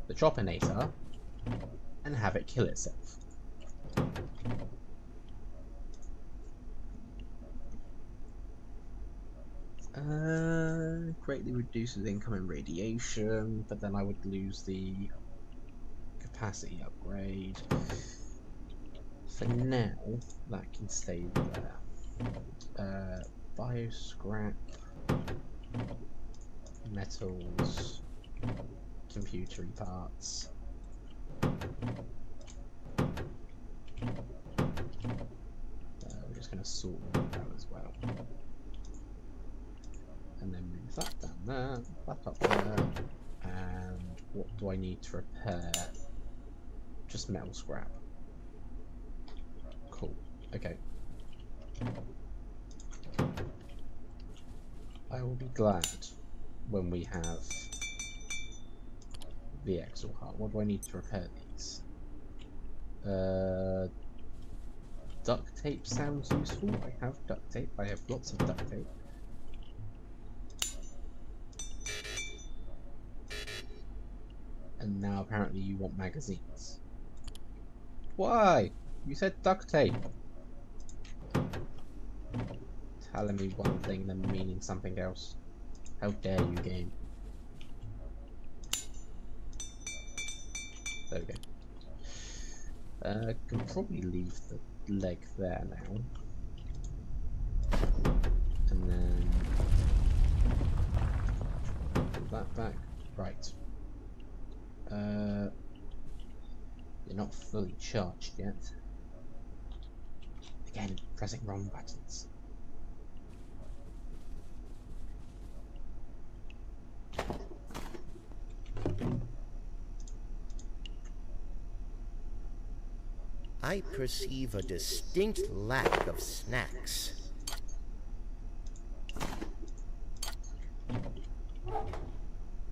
the Chopinator and have it kill itself. Greatly reduces incoming radiation, but then I would lose the capacity upgrade. For now, that can stay there. Bio scrap, metals, computery parts. We're just going to sort them out as well. And then move that down there, that up there. And what do I need to repair? Just metal scrap. Cool. Okay. I will be glad when we have the Exor heart. What do I need to repair these? Duct tape sounds useful. I have duct tape. I have lots of duct tape. And now apparently you want magazines. Why? You said duct tape. Telling me one thing then meaning something else. How dare you, game. There we go. Can probably leave the leg there now. And then pull that back. Right. You're not fully charged yet. Again, pressing wrong buttons. I perceive a distinct lack of snacks.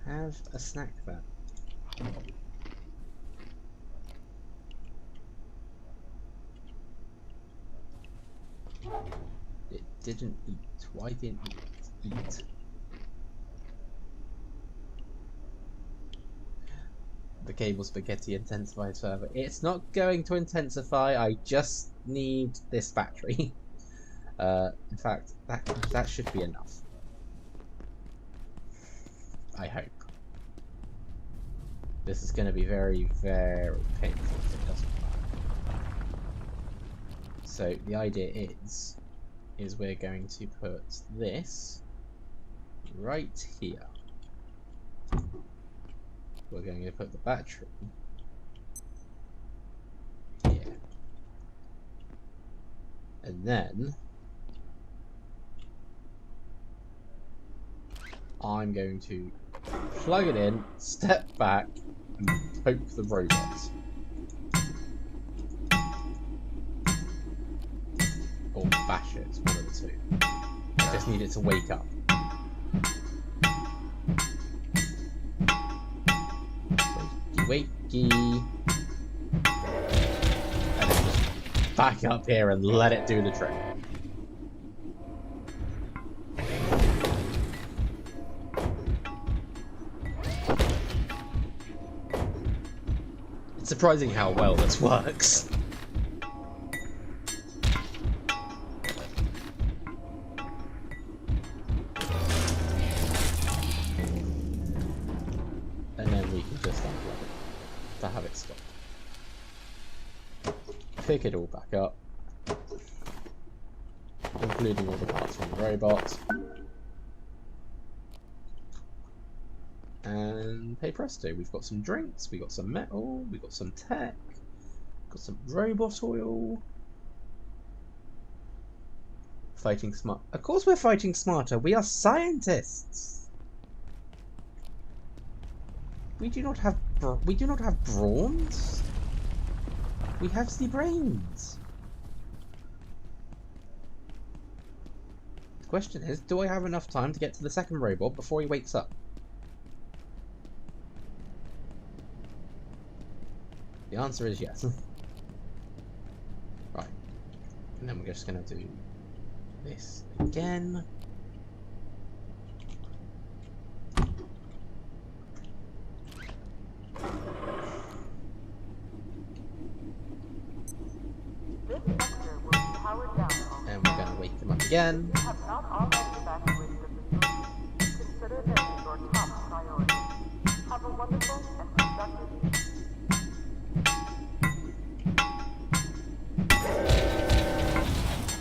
Have a snack then. It didn't eat. Why didn't it eat? The cable spaghetti intensifies further. It's not going to intensify. I just need this battery. In fact, that should be enough. I hope. This is going to be very, very painful if it doesn't work. So the idea is we're going to put this right here. We're going to put the battery here. And then I'm going to plug it in, step back, and poke the robot. Or bash it, one of the two. I just need it to wake up. Wakey. And then just back up here and let it do the trick. It's surprising how well this works. And then we can just unplug it to have it stop. Pick it all back up, including all the parts from the robot. And hey presto, we've got some drinks, we've got some metal, we've got some tech, got some robot oil. Fighting smart. Of course we're fighting smarter, we are scientists! We do not have brawns. We have the brains. The question is, do I have enough time to get to the second robot before he wakes up? The answer is yes. Right. And then we're just going to do this again. This sector will be powered down. And we're going to wake him up again. You have not already evacuated the facility. Consider this your top priority. Have a wonderful and productive day.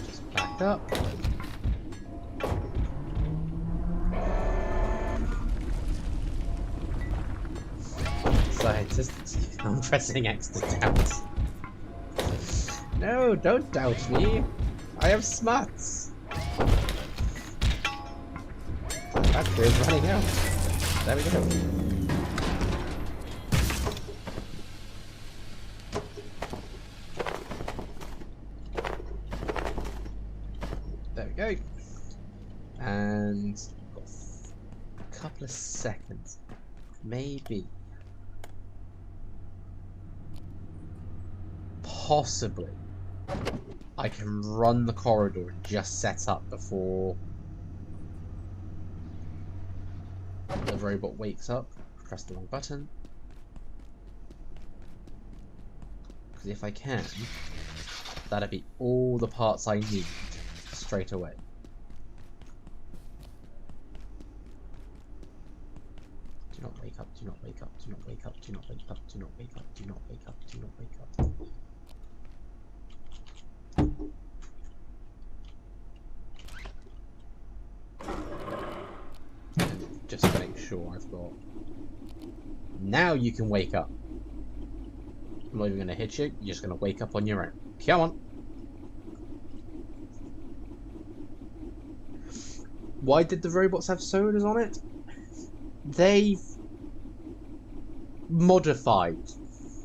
Just back up. Scientists, I'm pressing X to doubt. No, don't doubt me. I have smarts. Battery is running out. There we go. There we go. And got a couple of seconds. Maybe. Possibly. I can run the corridor and just set up before the robot wakes up. Press the wrong button. Because if I can, that'd be all the parts I need straight away. Do not wake up, do not wake up, do not wake up, do not wake up, do not wake up, do not wake up, do not wake up. Just to make sure I've got... Now you can wake up. I'm not even going to hit you, you're just going to wake up on your own. Come on. Why did the robots have sodas on it? They've modified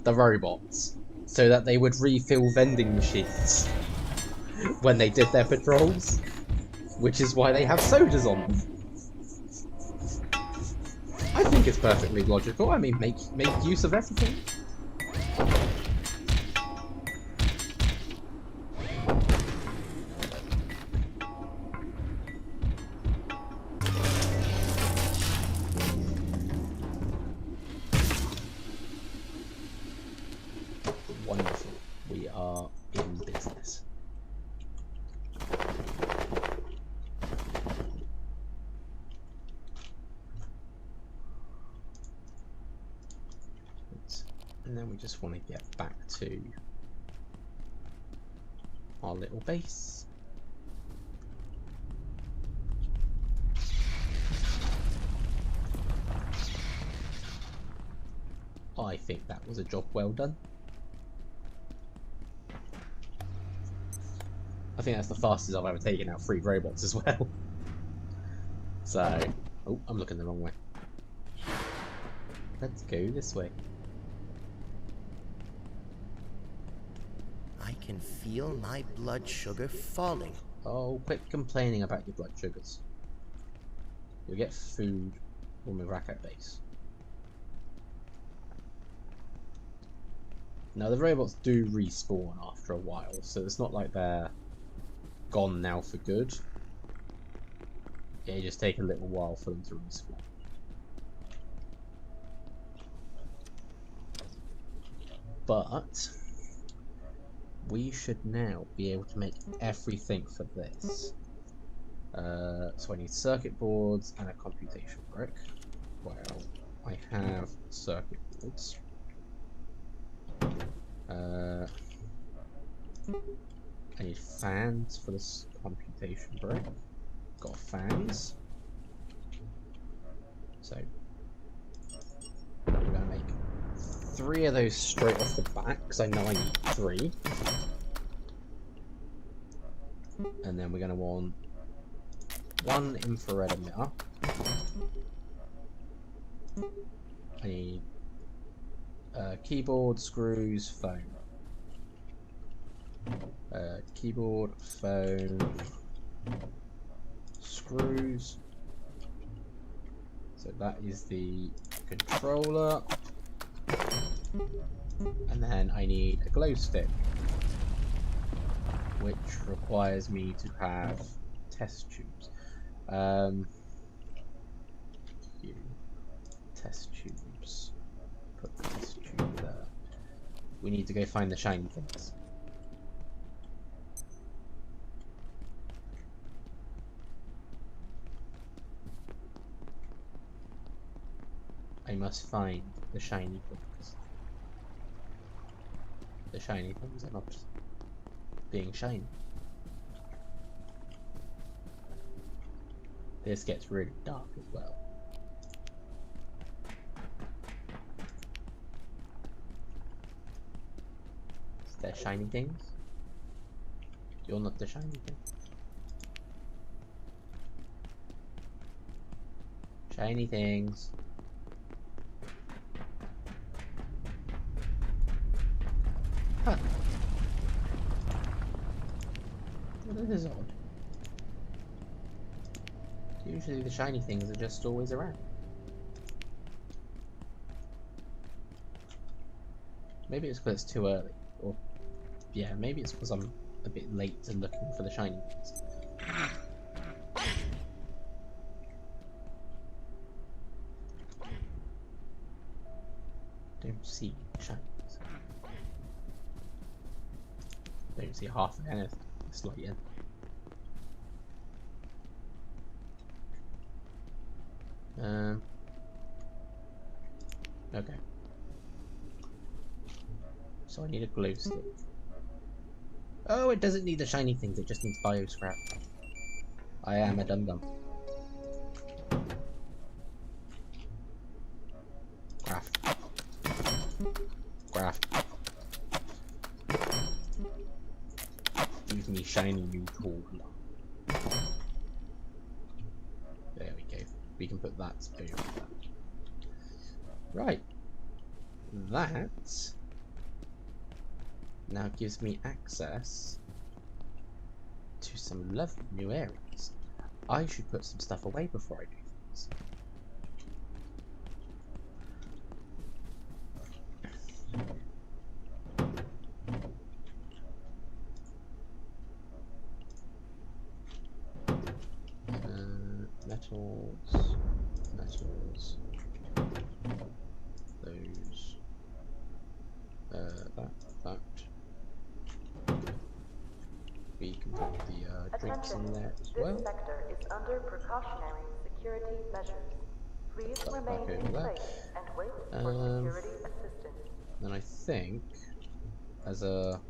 the robots so that they would refill vending machines when they did their patrols, which is why they have sodas on them. I think it's perfectly logical. I mean, make use of everything. Wonderful. We are in business. And then we just want to get back to our little base. I think that was a job well done. I think that's the fastest I've ever taken out 3 robots as well. So, oh, I'm looking the wrong way. Let's go this way. I can feel my blood sugar falling. Oh, quit complaining about your blood sugars. You'll get food on the Racco base. Now, the robots do respawn after a while, so it's not like they're gone now for good. It just take a little while for them to respawn. But we should now be able to make everything for this. So I need circuit boards and a computation brick. Well, I have circuit boards. I need fans for this computation brick. Got fans. So we're gonna make 3 of those straight off the bat because I know I need 3. And then we're gonna want 1 infrared emitter. I need keyboard, screws, phone. Keyboard, phone, screws. So that is the controller. And then I need a glow stick, which requires me to have test tubes. Test tubes. Put the test tube there. We need to go find the shiny things. I must find the shiny things. The shiny things are not being shiny. This gets really dark as well. Is there shiny things? You're not the shiny thing. Shiny things. Huh. Well, this is odd. Usually the shiny things are just always around. Maybe it's because it's too early. Or, yeah, maybe it's because I'm a bit late to looking for the shiny things. Don't see shinies. Don't see half of anything. It's like, yeah. Okay. So I need a glow stick. Oh, it doesn't need the shiny things, it just needs bio scrap. I am a dum-dum. Craft. Craft. Give me shiny new tool. There we go. We can put that over that. Right. That now gives me access to some lovely new areas. I should put some stuff away before I do things. Metals, metals, those, that. We can put the drinks in there as well. This sector is under precautionary security measures. Please Put that remain back in over there. place and wait for security assistance. Then I think, as a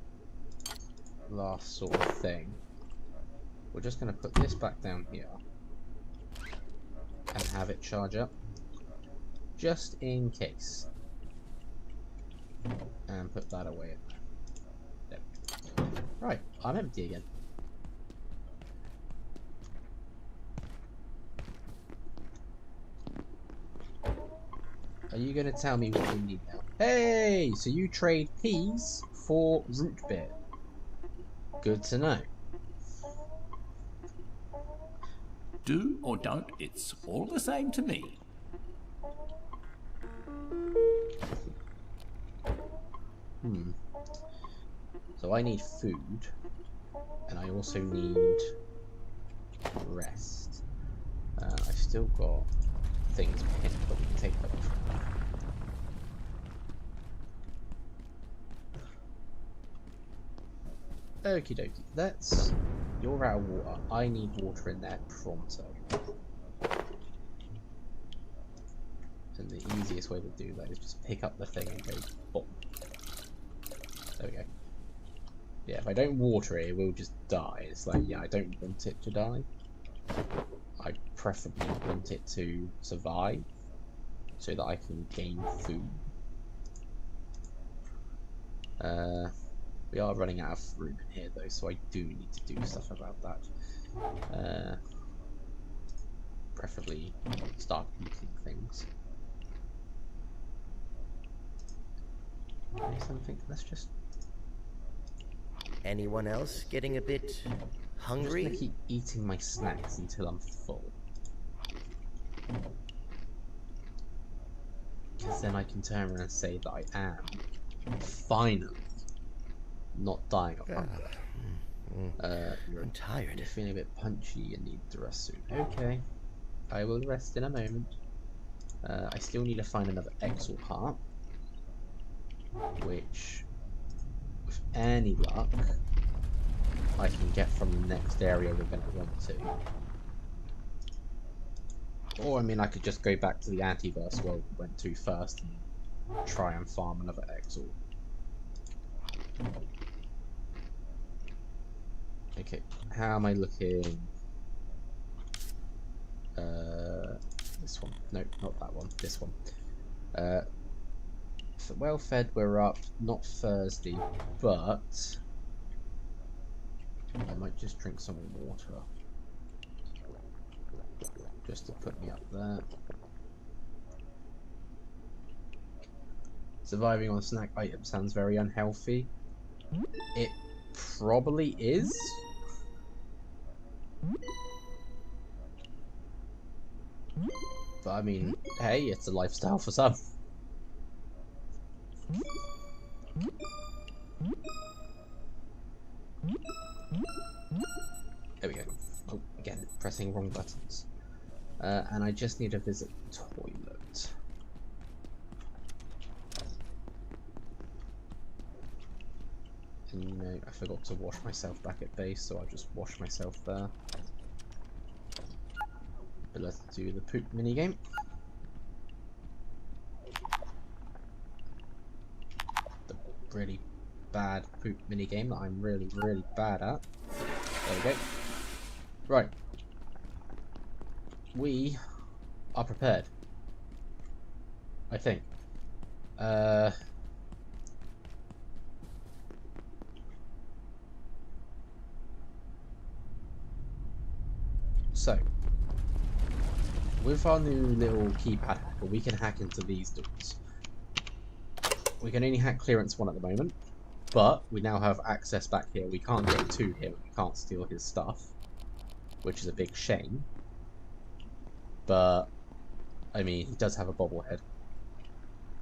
last sort of thing, we're just going to put this back down here and have it charge up, just in case. And put that away in there. There. Right, I'm empty again. Are you going to tell me what we need now? Hey, so you trade peas for root beer. Good to know. Do or don't, it's all the same to me. So I need food, and I also need rest. I've still got things pinned, but we can take them off. Okie dokie, that's... You're out of water. I need water in there pronto. And the easiest way to do that is just pick up the thing and go boom. There we go. Yeah, if I don't water it, it will just die. It's like, yeah, I don't want it to die. I preferably want it to survive so that I can gain food. We are running out of room in here though, so I do need to do stuff about that. Preferably start eating things. Something. Let's just. Anyone else getting a bit hungry? I'm just gonna keep eating my snacks until I'm full. Because then I can turn around and say that I am finally not dying of hunger. I'm tired. You're feeling a bit punchy and need to rest soon. Okay, I will rest in a moment. I still need to find another Exalt Heart, which, with any luck, I can get from the next area we're going to want to. Or, I mean, I could just go back to the Antiverse where we went to first and try and farm another Exalt. Okay, how am I looking? This one. No, not that one. This one. Well fed, we're up. Not thirsty, but I might just drink some water. Just to put me up there. Surviving on snack items sounds very unhealthy. It probably is. But I mean, hey, it's a lifestyle for some. There we go. Oh, again, pressing wrong buttons. And I just need to visit the toilet. And you know, I forgot to wash myself back at base, so I'll just wash myself there. But let's do the poop minigame. The really bad poop minigame that I'm really, really bad at. There we go. Right. We are prepared. I think. So, with our new little keypad hacker, we can hack into these doors. We can only hack clearance 1 at the moment. But we now have access back here. We can't get to him. We can't steal his stuff, which is a big shame. But, I mean, he does have a bobblehead.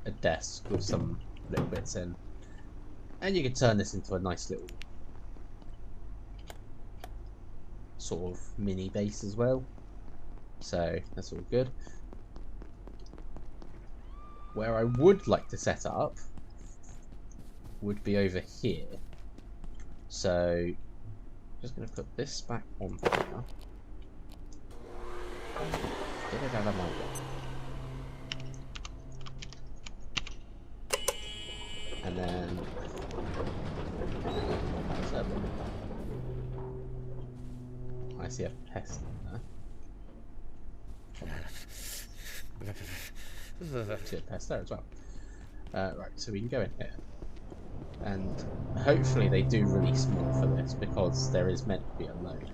A desk with some little bits in. And you could turn this into a nice little sort of mini base as well. So, that's all good. Where I would like to set up would be over here. So, just going to put this back on here. Get it out of my way. And then... I see a pest in there. I see a pest there as well. Right, so we can go in here. And hopefully they do release more for this, because there is meant to be a load.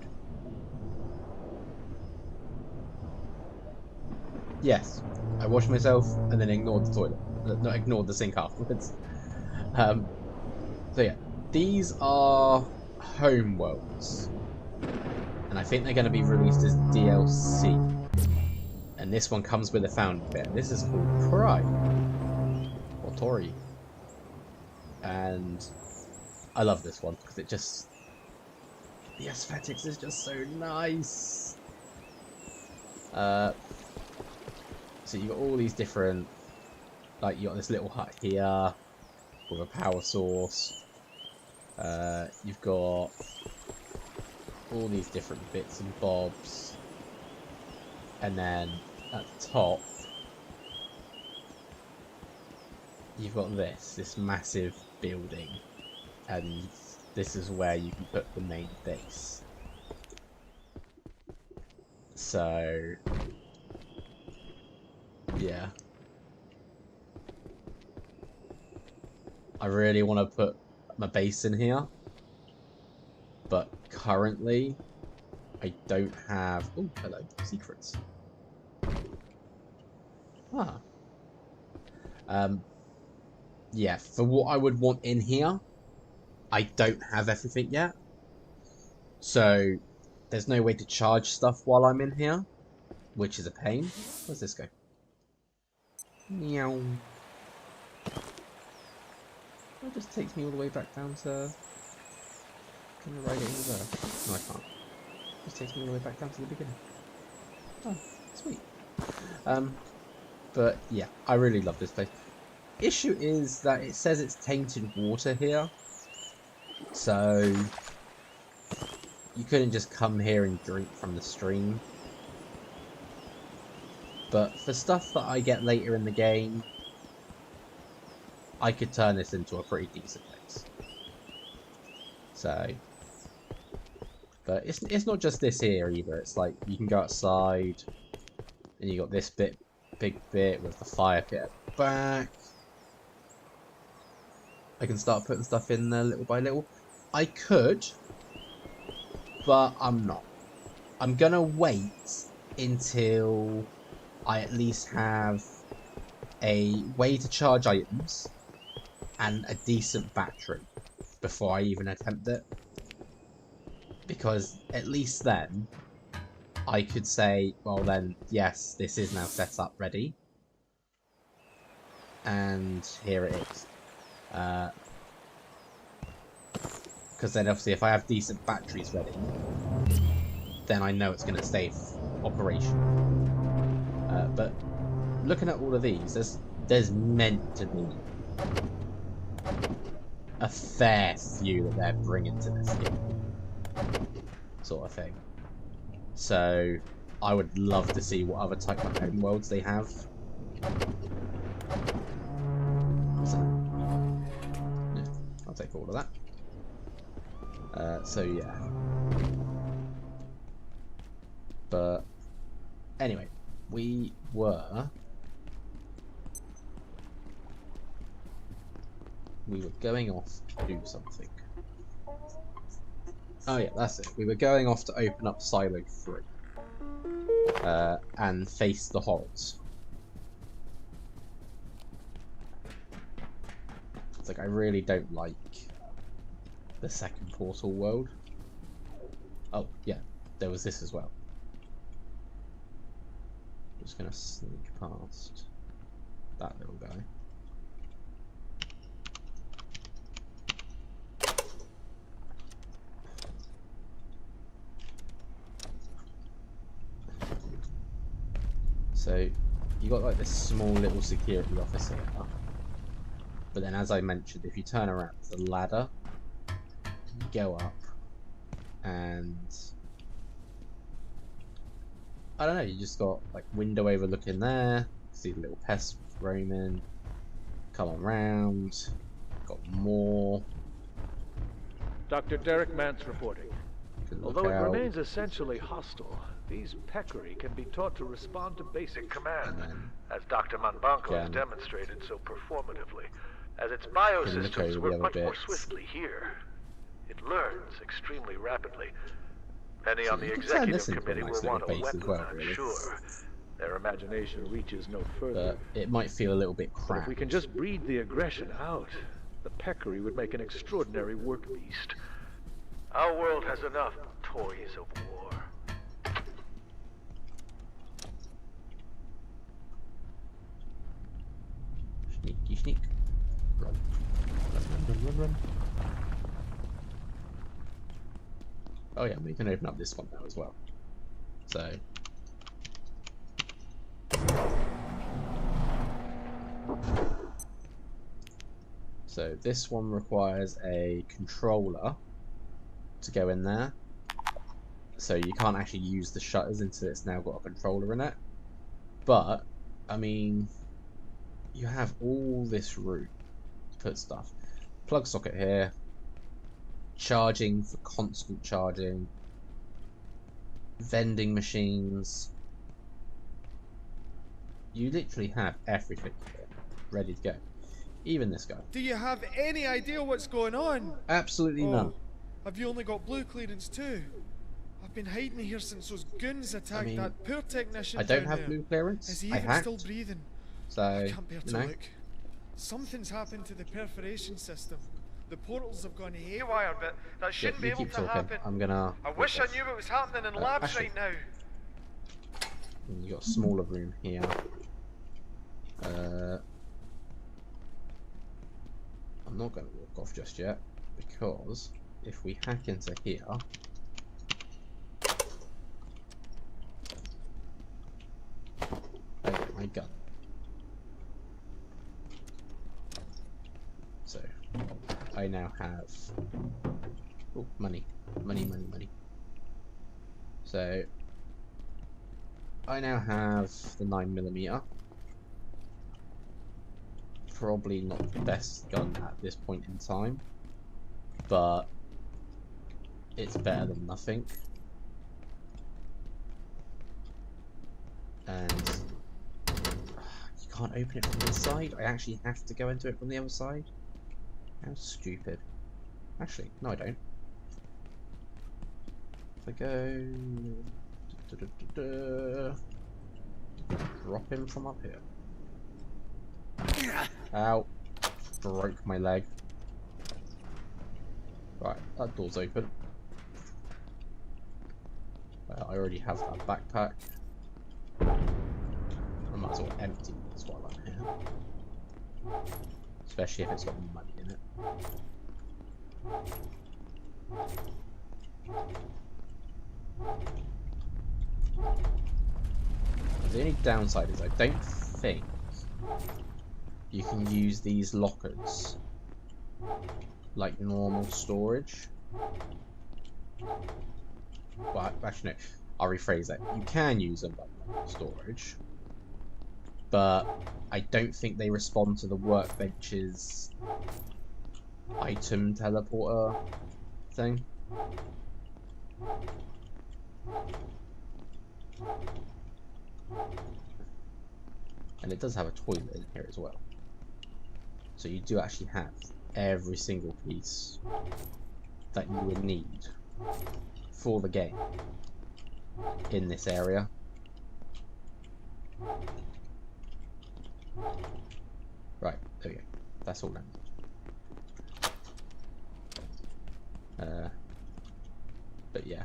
Yes, I washed myself and then ignored the toilet. Not ignored the sink afterwards. So yeah, these are home worlds. And I think they're going to be released as DLC. And this one comes with a found bit. This is called Prime. Or Tori. And I love this one because it just... the aesthetics is just so nice. So you've got all these different... like, you got this little hut here with a power source. You've got all these different bits and bobs. And then at the top, you've got this massive building, and this is where you can put the main base. So, yeah. I really want to put my base in here, but currently I don't have... oh, hello, secrets. Ah. Yeah, for what I would want in here, I don't have everything yet. So, there's no way to charge stuff while I'm in here, which is a pain. Where's this go? Meow. That just takes me all the way back down to... can I ride it over there? No, I can't. It just takes me all the way back down to the beginning. Oh, sweet. But yeah, I really love this place. Issue is that it says it's tainted water here. So you couldn't just come here and drink from the stream. But for stuff that I get later in the game, I could turn this into a pretty decent place. So, but it's not just this here either. It's like you can go outside, and you got this big bit with the fire pit at the back. I can start putting stuff in there little by little. I could, but I'm not. I'm gonna wait until I at least have a way to charge items and a decent battery before I even attempt it. Because at least then I could say, well then, yes, this is now set up ready. And here it is. Because then obviously if I have decent batteries ready, then I know it's going to stay operational. But looking at all of these, there's meant to be a fair few that they're bringing to this game. Sort of thing. So I would love to see what other type of home worlds they have. Yeah, I'll take all of that. So yeah. But anyway, we were going off to do something. Oh yeah, that's it. We were going off to open up Silo 3 and face the horrors. It's like I really don't like the second portal world. Oh, yeah, there was this as well. Just gonna sneak past that little guy. So you got like this small little security office here, but then as I mentioned, if you turn around, there's a ladder. You go up, and I don't know. You just got like window overlooking there. See the little pests roaming. Come on round. Got more. Dr. Derek Mance reporting. Although it out. remains essentially hostile, these peccary can be taught to respond to basic command, as Dr. Manbanco has demonstrated so performatively. As its biosystems work much more swiftly here, it learns extremely rapidly. Many on the executive committee will want a weapon, I'm sure. Their imagination reaches no further. But it might feel a little bit But cramped. if we can just breed the aggression out, the peccary would make an extraordinary work beast. Our world has enough toys of war. Sneaky sneak. Run. Run. Oh yeah, we can open up this one now as well. So this one requires a controller to go in there. So you can't actually use the shutters until it's now got a controller in it. But, I mean, you have all this room to put stuff. Plug socket here. Charging for constant charging. Vending machines. You literally have everything here, ready to go. Even this guy. Do you have any idea what's going on? Absolutely none. Have you only got blue clearance too? I've been hiding here since those goons attacked that poor technician. I don't have blue clearance. Is he even still breathing? So, I can't bear to look. Something's happened to the perforation system. The portals have gone haywire, but that shouldn't be able to happen. I wish I knew what was happening in labs right now. You got a smaller room here. I'm not going to walk off just yet, because if we hack into here, I get my gun. So I now have money. So I now have the 9mm. Probably not the best gun at this point in time, but it's better than nothing. And you can't open it from this side. I actually have to go into it from the other side. How stupid. Actually, no I don't. If I go... drop him from up here. Ow. Broke my leg. Right, that door's open. I already have that backpack. I might as well empty this while I'm here. Especially if it's got money in it. The only downside is I don't think you can use these lockers like normal storage. Well, actually no, I'll rephrase that. You can use them like normal storage, but I don't think they respond to the workbench's item teleporter thing. And it does have a toilet in here as well. So you do actually have every single piece that you would need for the game in this area. Right, there we go. That's all landed. But yeah,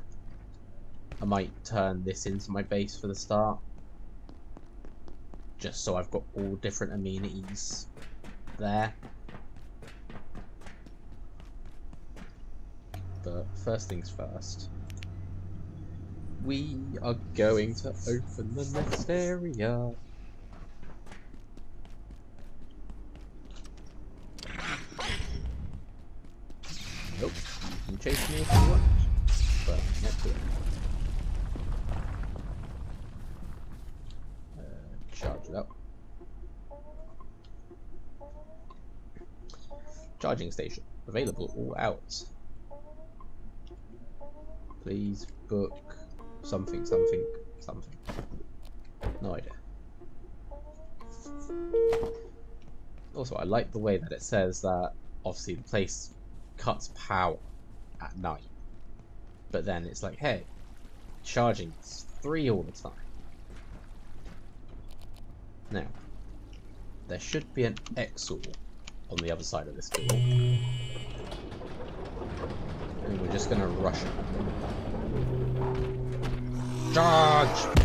I might turn this into my base for the start, just so I've got all different amenities there. But first things first, we are going to open the next area. Nope, you can chase me if you want, but not today. Charge it up. Charging station available all hours. Please book something. No idea. Also, I like the way that it says that obviously the place cuts power at night, but then it's like, hey, charging is free all the time. Now, there should be an exor on the other side of this door, and we're just gonna rush it. Charge!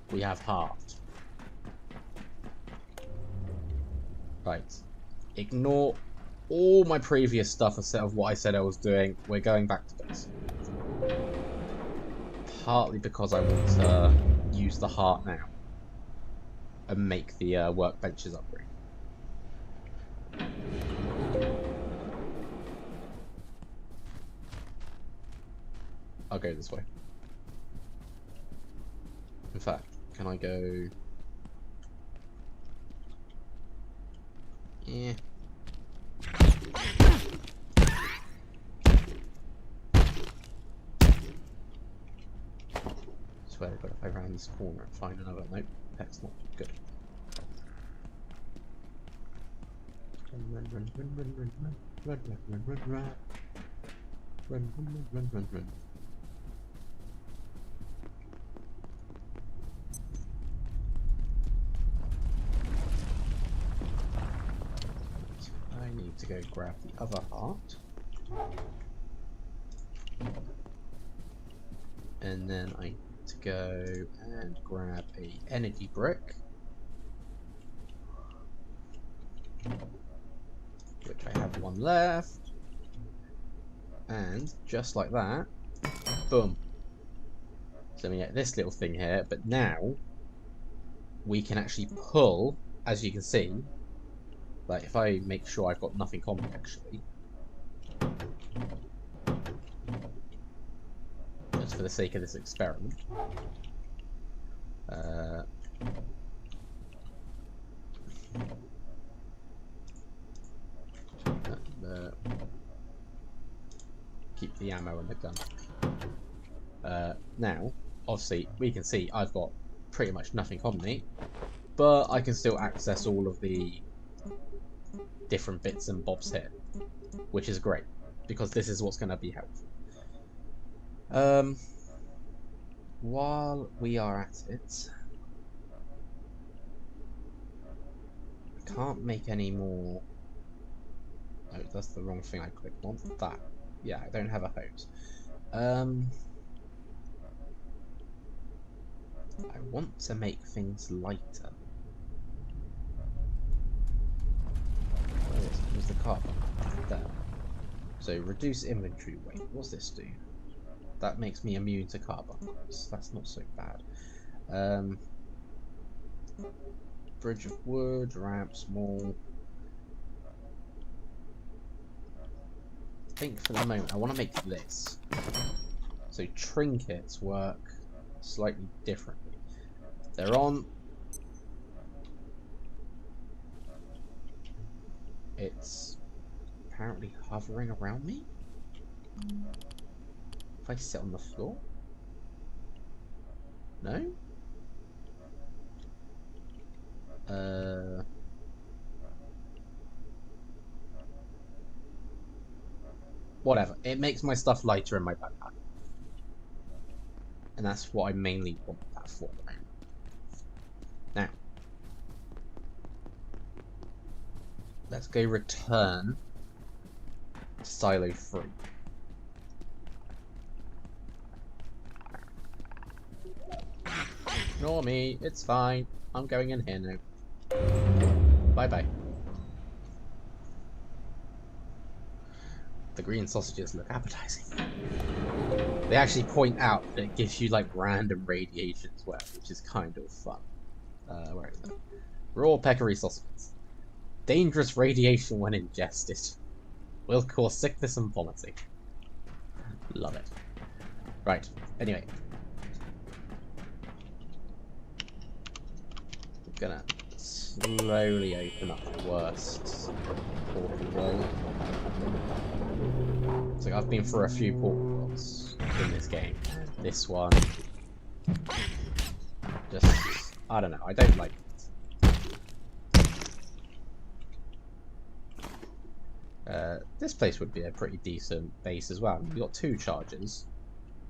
We have heart. Right. Ignore all my previous stuff of what I said I was doing. We're going back to base. Partly because I want to use the heart now and make the workbenches upgrade. I'll go this way. In fact, can I go... Yeah. Swear to God, if I round this corner and find another... Nope, that's not good. Run. I need to go grab the other heart. And then I need to go and grab a energy brick, which I have one left. And just like that, boom. So we get this little thing here, but now we can actually pull, as you can see. Like, if I make sure I've got nothing on me, actually. Just for the sake of this experiment. Keep the ammo and the gun. Now, obviously, we can see I've got pretty much nothing on me. But I can still access all of the different bits and bobs here, which is great because this is what's going to be helpful. While we are at it, I can't make any more. No, that's the wrong thing I clicked on. That, yeah, I don't have a hose. I want to make things lighter. It was the carbon there. So reduce inventory weight. What's this do? That makes me immune to carbuncles. That's not so bad. Bridge of wood, ramp, small. I think for the moment I want to make this. So trinkets work slightly differently. They're on. It's apparently hovering around me. If I sit on the floor? No? whatever. It makes my stuff lighter in my backpack. And that's what I mainly want that for. Now, let's go return Silo 3. Ignore me, it's fine. I'm going in here now. Bye-bye. The green sausages look appetizing. They actually point out that it gives you like random radiation as well, which is kind of fun. Where is it? Raw peccary sausages. Dangerous radiation when ingested. Will cause sickness and vomiting. Love it. Right, anyway. I'm gonna slowly open up the worst portal world. So I've been through a few portal worlds in this game. This one, just, I don't know, I don't like it. This place would be a pretty decent base as well. You've got 2 charges,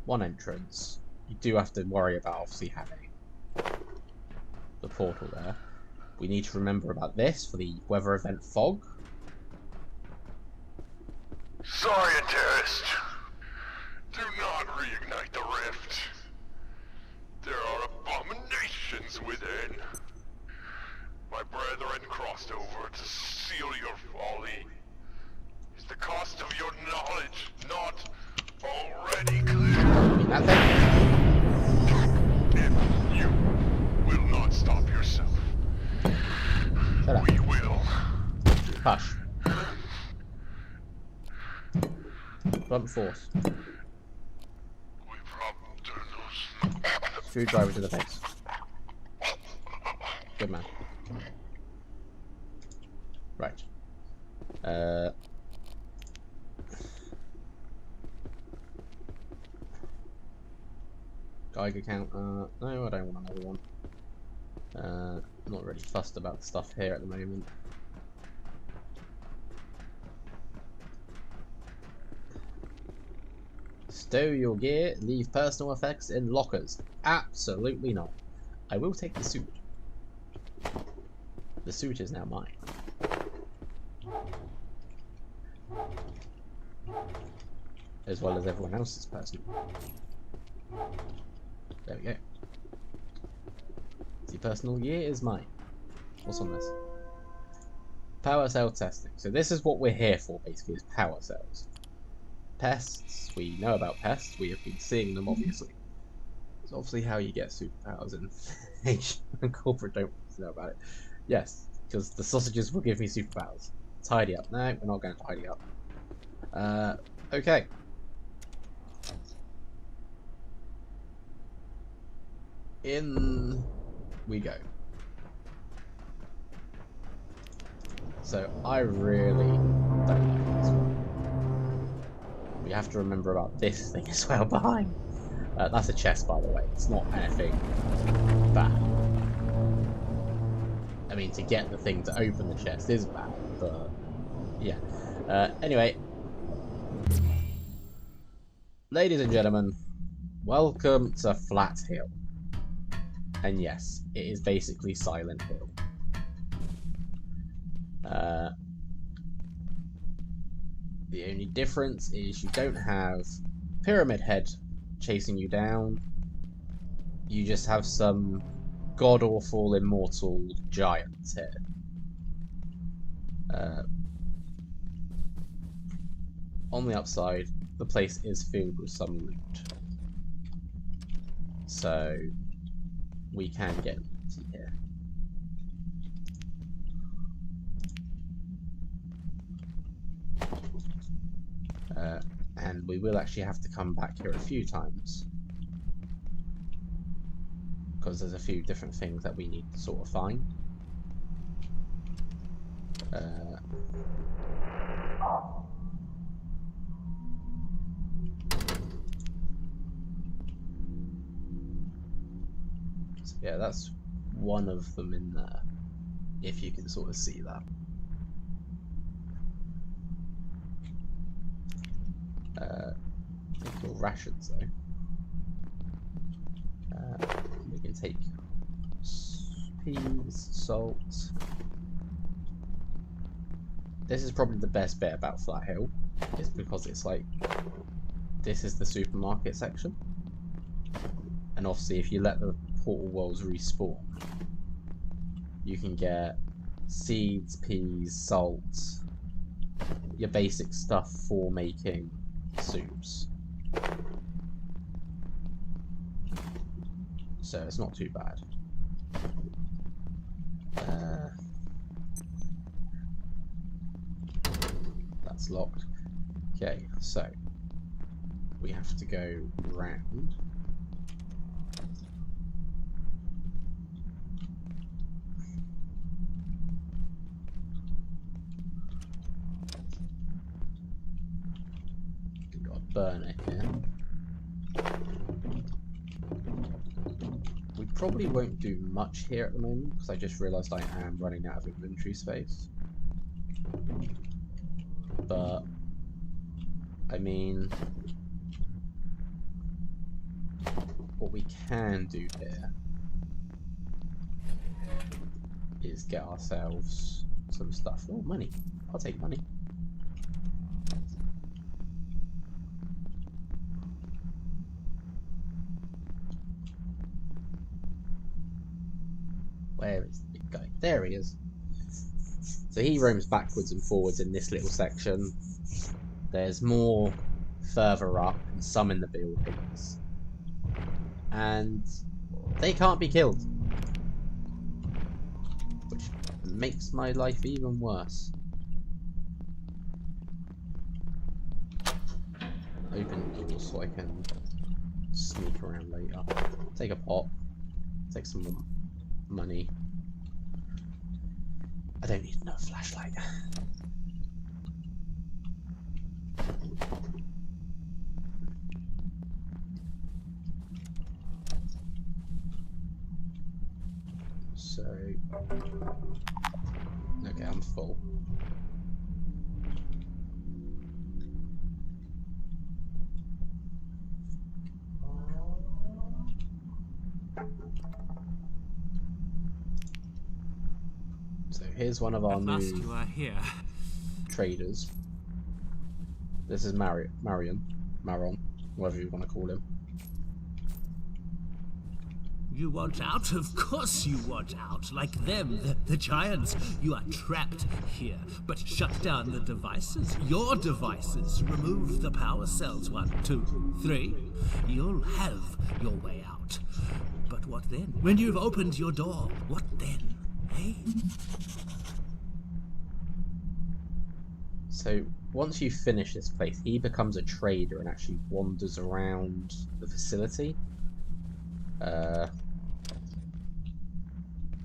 1 entrance. You do have to worry about obviously having the portal there. We need to remember about this for the weather event fog. Scientist, do not reignite the rift. There are abominations within. My brethren crossed over to seal your folly. Is the cost of your knowledge not already clear? If you will not stop yourself, we will. Hush. Blunt force. Screwdriver to the face. Good man. Right. Geiger count. No, I don't want another one. Not really fussed about the stuff here at the moment. Stow your gear, leave personal effects in lockers. Absolutely not. I will take the suit. The suit is now mine. As well as everyone else's personal. There we go. The personal gear is mine. What's on this? Power cell testing. So this is what we're here for, basically, is power cells. Pests, we know about pests, we have been seeing them obviously. It's obviously how you get superpowers in H and corporate don't know about it. Yes, because the sausages will give me superpowers. Tidy up. No, we're not going to tidy up. Okay. In we go. So I really don't like this one. We have to remember about this thing as well behind. That's a chest, by the way. It's not anything bad. I mean, to get the thing to open the chest is bad, but yeah. Anyway, ladies and gentlemen, welcome to Flat Hill. And yes, it is basically Silent Hill. The only difference is you don't have Pyramid Head chasing you down. You just have some god-awful immortal giants here. On the upside, the place is filled with some loot. So we can get to here. And we will actually have to come back here a few times. Because there's a few different things that we need to sort of find. So yeah, that's one of them in there, if you can sort of see that. Take your rations though. We can take peas, salt. This is probably the best bit about Flat Hill, is because it's like, this is the supermarket section. And obviously if you let the portal worlds respawn, you can get seeds, peas, salt, your basic stuff for making soups. So it's not too bad. That's locked. Okay, so we have to go round. We've got a burner here. We probably won't do much here at the moment because I just realised I am running out of inventory space. But I mean, what we can do here is get ourselves some stuff. Oh, money. I'll take money. Where is the big guy? There he is. So he roams backwards and forwards in this little section. There's more further up and some in the buildings. And they can't be killed. Which makes my life even worse. Open doors so I can sneak around later. Take a pot. Take some money. I don't need another flashlight. So, okay, I'm full. So here's one of our new you are here. traders. This is Maron, whatever you want to call him. You want out? Of course you want out. Like them, the giants. You are trapped here. But shut down the devices. Your devices. Remove the power cells. 1, 2, 3. You'll have your way out. But what then? When you've opened your door, what then? Eh? So once you finish this place, he becomes a trader and actually wanders around the facility.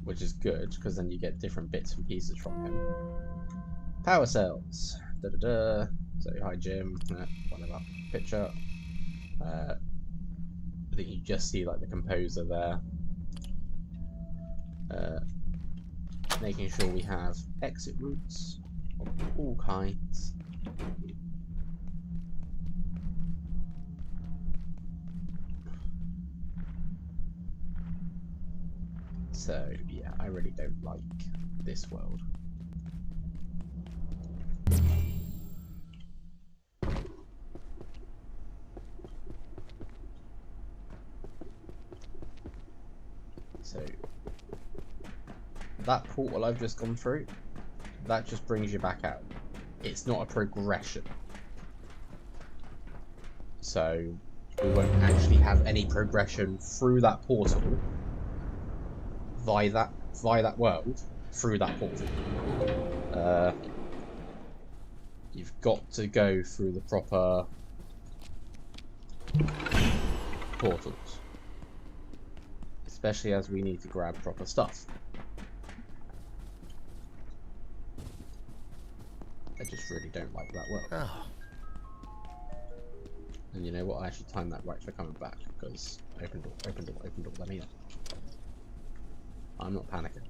Which is good, because then you get different bits and pieces from him. Power cells. Da-da-da. So, hi Jim. Whatever. Picture. I think you just see like the composer there. Making sure we have exit routes of all kinds. So, yeah, I really don't like this world. So, that portal I've just gone through, that just brings you back out. It's not a progression. So, we won't actually have any progression through that portal via that world through that portal. You've got to go through the proper portals, especially as we need to grab proper stuff. I just really don't like that world. Oh. And you know what? I actually timed that right for coming back, because open door, let me in. I'm not panicking.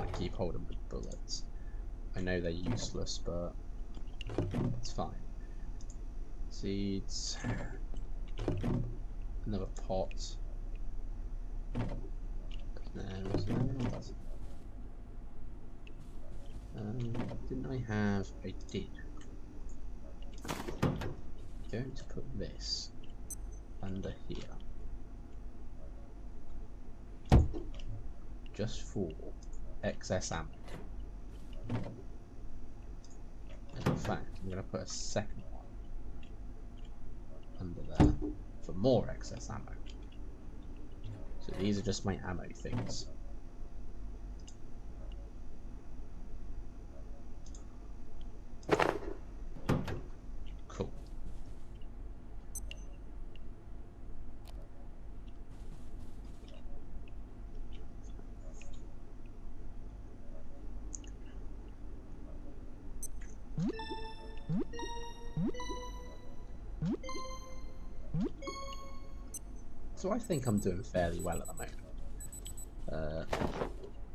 like, keep holding the bullets. I know they're useless, but it's fine. Seeds. Another pot. Didn't I have? I did. I'm going to put this under here. Just for excess ammo. And in fact, I'm going to put a second one under there for more excess ammo. So these are just my ammo things. Cool. So I think I'm doing fairly well at the moment.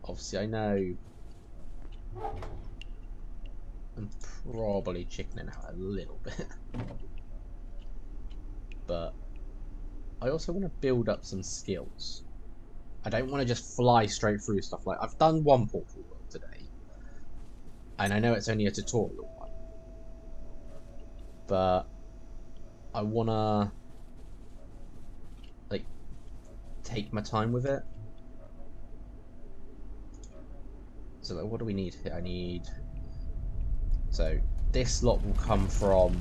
Obviously I know I'm probably chickening out a little bit. But I also want to build up some skills. I don't want to just fly straight through stuff. Like, I've done one portal world today. And I know it's only a tutorial one. But I want to, like, take my time with it. So, like, what do we need here? I need... So, this lot will come from,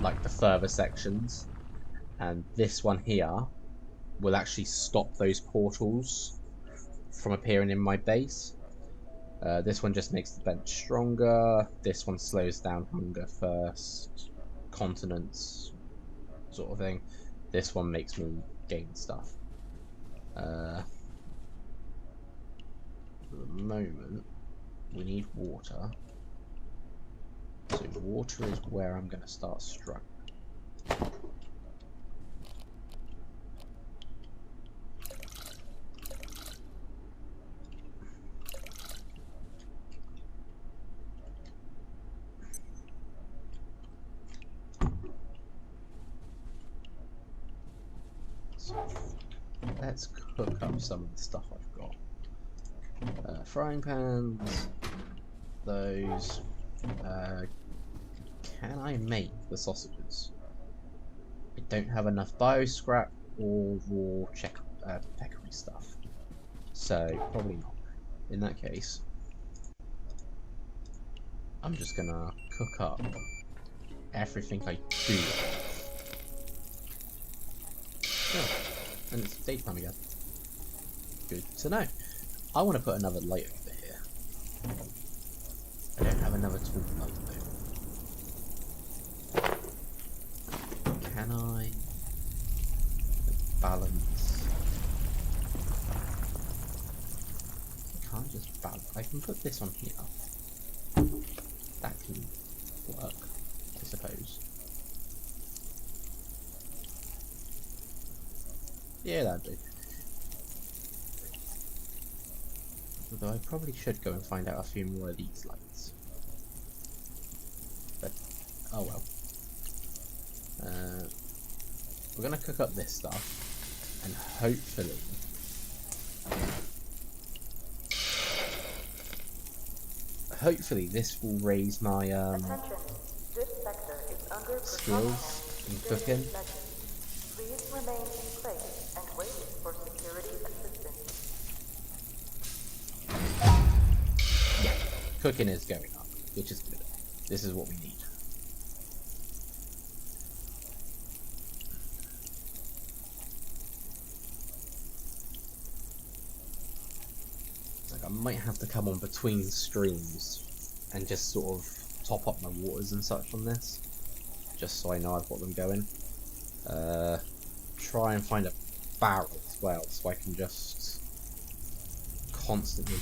like, the further sections. And this one here will actually stop those portals from appearing in my base. This one just makes the bench stronger. This one slows down hunger, thirst, continence, sort of thing. This one makes me gain stuff. At the moment, we need water. So water is where I'm going to start struggling. Let's cook up some of the stuff I've got. Frying pans, those. Can I make the sausages? I don't have enough bio scrap or raw peccary stuff, so probably not. In that case, I'm just gonna cook up everything I do. Oh. And it's daytime again. Good to know. I want to put another light over here. I don't have another tool light though. Can I balance? I can't just balance. I can put this on here. That can work, I suppose. Yeah, that'd do. Although I probably should go and find out a few more of these lights. But, oh well. We're gonna cook up this stuff, and hopefully this will raise my skills in cooking. Please remain in place and wait for security assistance. Yeah, cooking is going up, which is good. This is what we need. It's like I might have to come on between streams and just sort of top up my waters and such on this, just so I know I've got them going. Try and find a barrel as well, so I can just constantly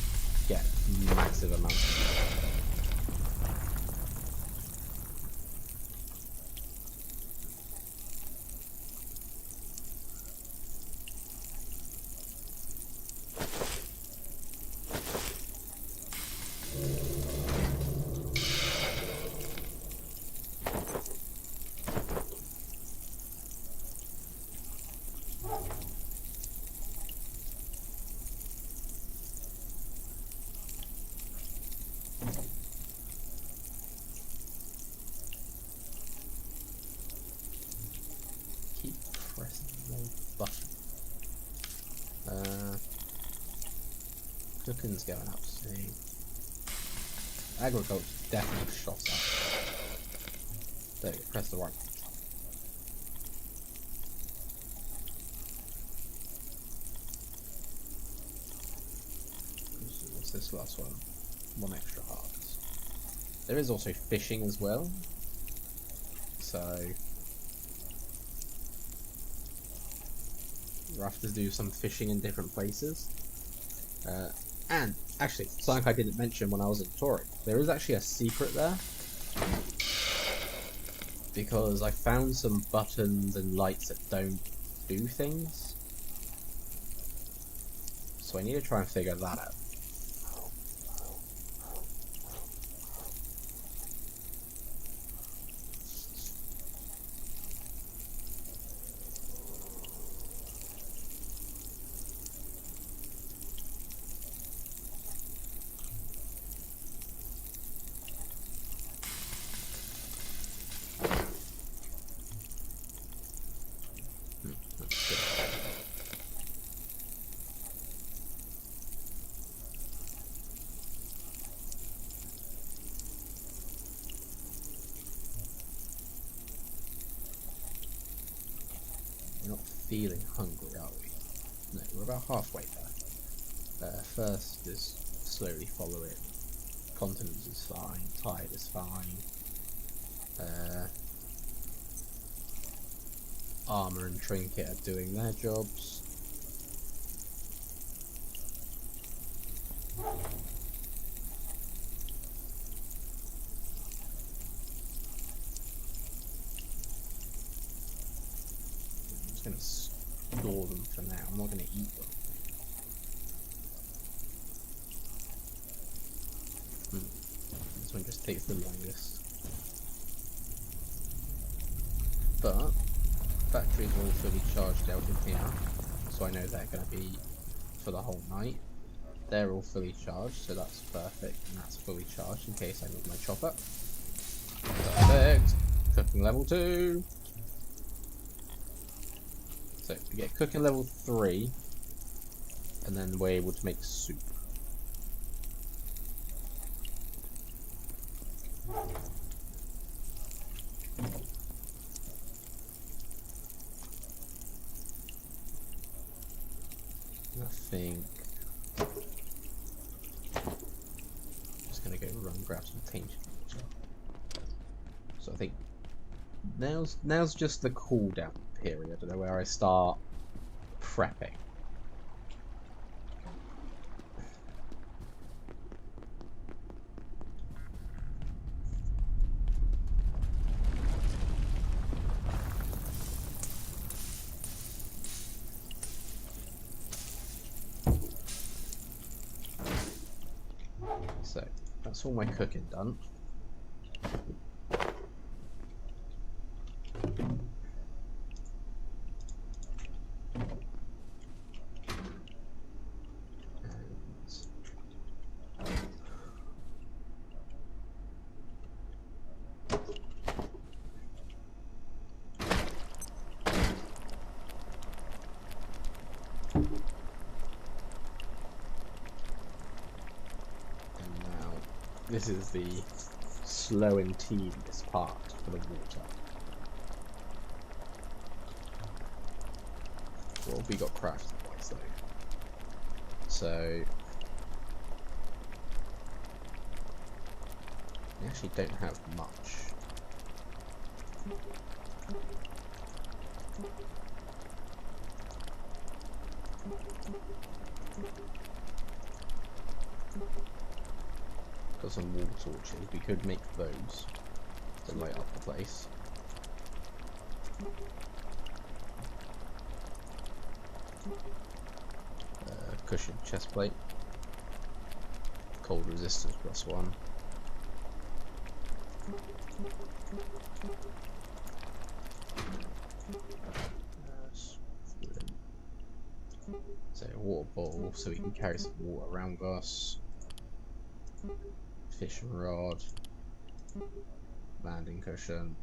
get massive amounts of water. Cooking's going up soon. Agriculture definitely shot up. There you go, press the right. What's this last one? One extra harvest. There is also fishing as well. So we'll have to do some fishing in different places. And actually, something I didn't mention when I was in Tori, there is actually a secret there. Because I found some buttons and lights that don't do things. So I need to try and figure that out. We're not feeling hungry, are we? No, we're about halfway there. First is slowly follow it. Continence is fine. Tide is fine. Armor and trinket are doing their jobs. I'm just going to store them for now. I'm not going to eat them. This one just takes the longest. But batteries are all fully charged out in here, so I know they're going to be for the whole night. They're all fully charged, so that's perfect, and that's fully charged in case I need my chopper. Perfect! Cooking level 2! So we get cooking level 3, and then we're able to make soup. I think I'm just gonna go run grab some tainted water. So I think now's just the cooldown period, where I start prepping. So that's all my cooking done. This is the slow and tedious part for the water. What have we got crafted wise though? So we actually don't have much. Got some wall torches, we could make those to light up the place. Cushion chest plate. Cold resistance +1. So a water bottle so we can carry some water around us. Fishing rod, landing cushion,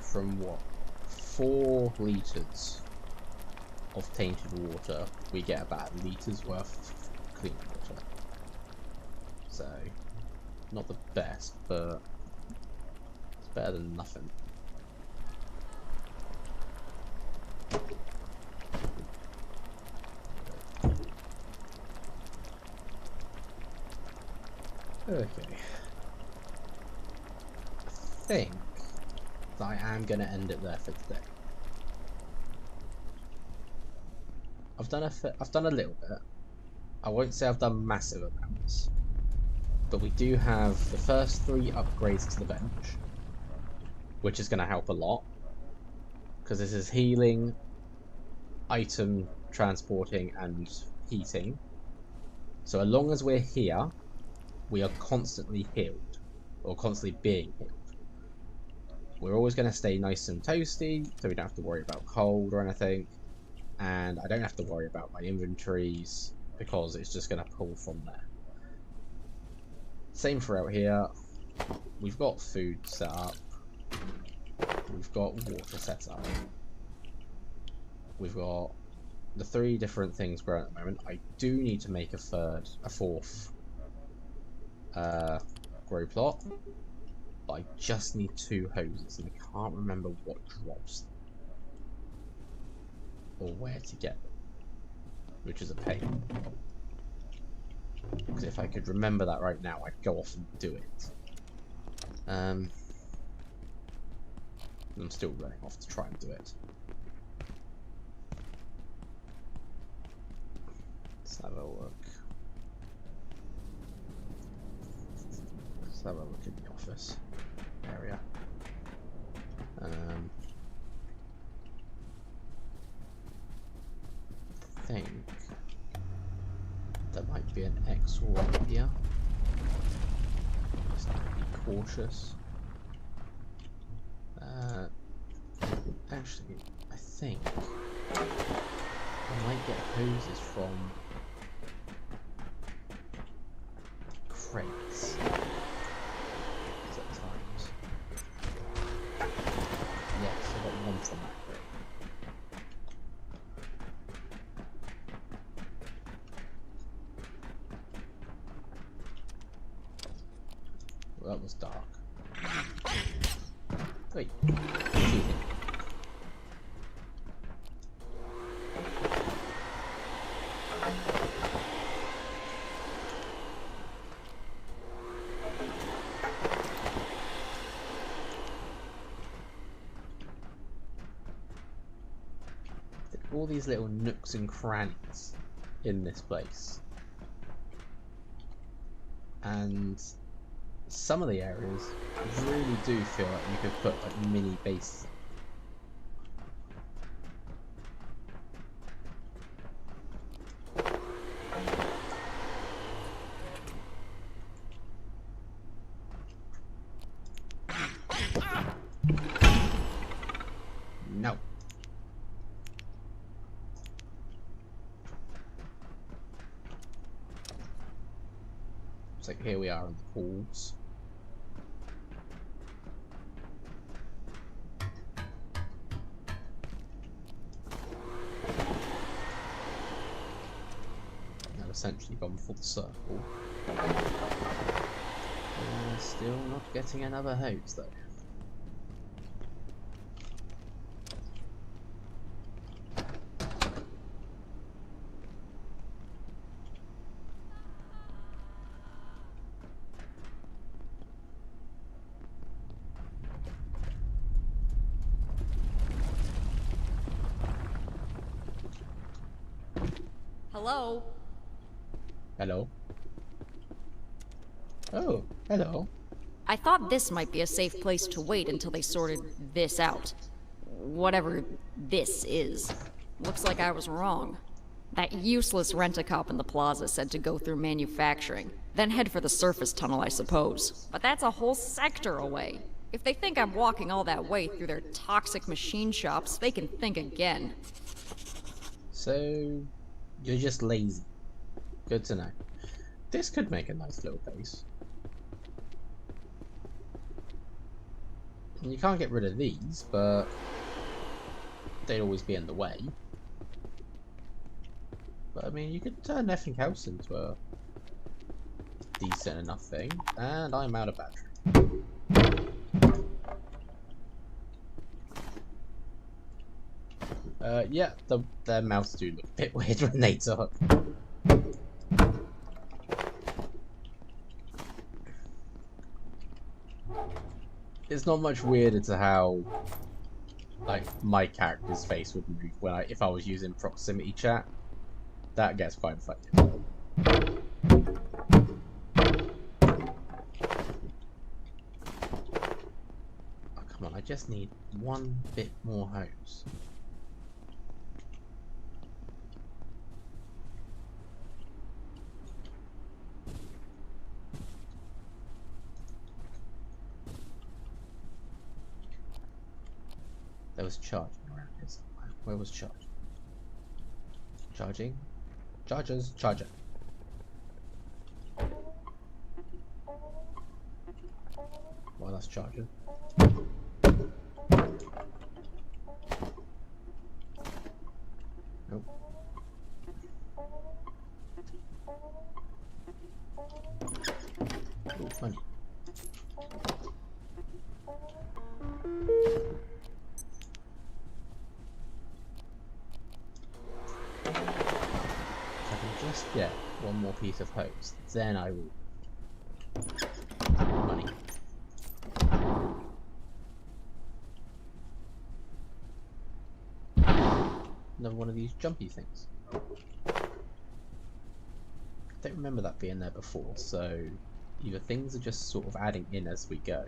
from what? 4 litres of tainted water, we get about a litre's worth of clean water. So, not the best, but it's better than nothing. Okay. I think that I am going to end it there for today. I've done a little bit. I won't say I've done massive amounts, but we do have the first 3 upgrades to the bench, which is going to help a lot, because this is healing, item transporting, and heating. So as long as we're here, we are constantly healed, or constantly being healed. We're always going to stay nice and toasty, so we don't have to worry about cold or anything. And I don't have to worry about my inventories, because it's just going to pull from there. Same for out here. We've got food set up. We've got water set up. We've got the 3 different things growing at the moment. I do need to make a 4th grow plot, but I just need 2 hoses, and I can't remember what drops them or where to get them, which is a pain. Because if I could remember that right now, I'd go off and do it. I'm still running off to try and do it. Let's have a look. Let's have a look in the office area. I think there might be an X right here. Just need to be cautious. Actually, I think I might get hoses from crates at times. Yes, I got one from that crate. Well, that was dark. Wait, cheating. All these little nooks and crannies in this place, and some of the areas really do feel like you could put like mini bases. No. So here we are in the pools. I've essentially gone full circle. Still not getting another hose though. Hello? Hello? Oh, hello. I thought this might be a safe place to wait until they sorted this out. Whatever this is. Looks like I was wrong. That useless rent-a-cop in the plaza said to go through manufacturing, then head for the surface tunnel, I suppose. But that's a whole sector away. If they think I'm walking all that way through their toxic machine shops, they can think again. So, you're just lazy. Good to know. This could make a nice little base. And you can't get rid of these, but they'd always be in the way. But I mean, you could turn everything else into a decent enough thing. And I'm out of battery. Yeah, their mouths do look a bit weird when they talk. It's not much weirder to how, like, my character's face would move when if I was using proximity chat. That gets quite funny. Oh, come on, I just need one bit more hose. There was charging around here somewhere. Where was charging? Charging? Chargers? Charger. Well, that's charger. Nope. Oh, funny. Just get one more piece of hose, then I will. Money. Another one of these jumpy things. I don't remember that being there before, so either things are just sort of adding in as we go,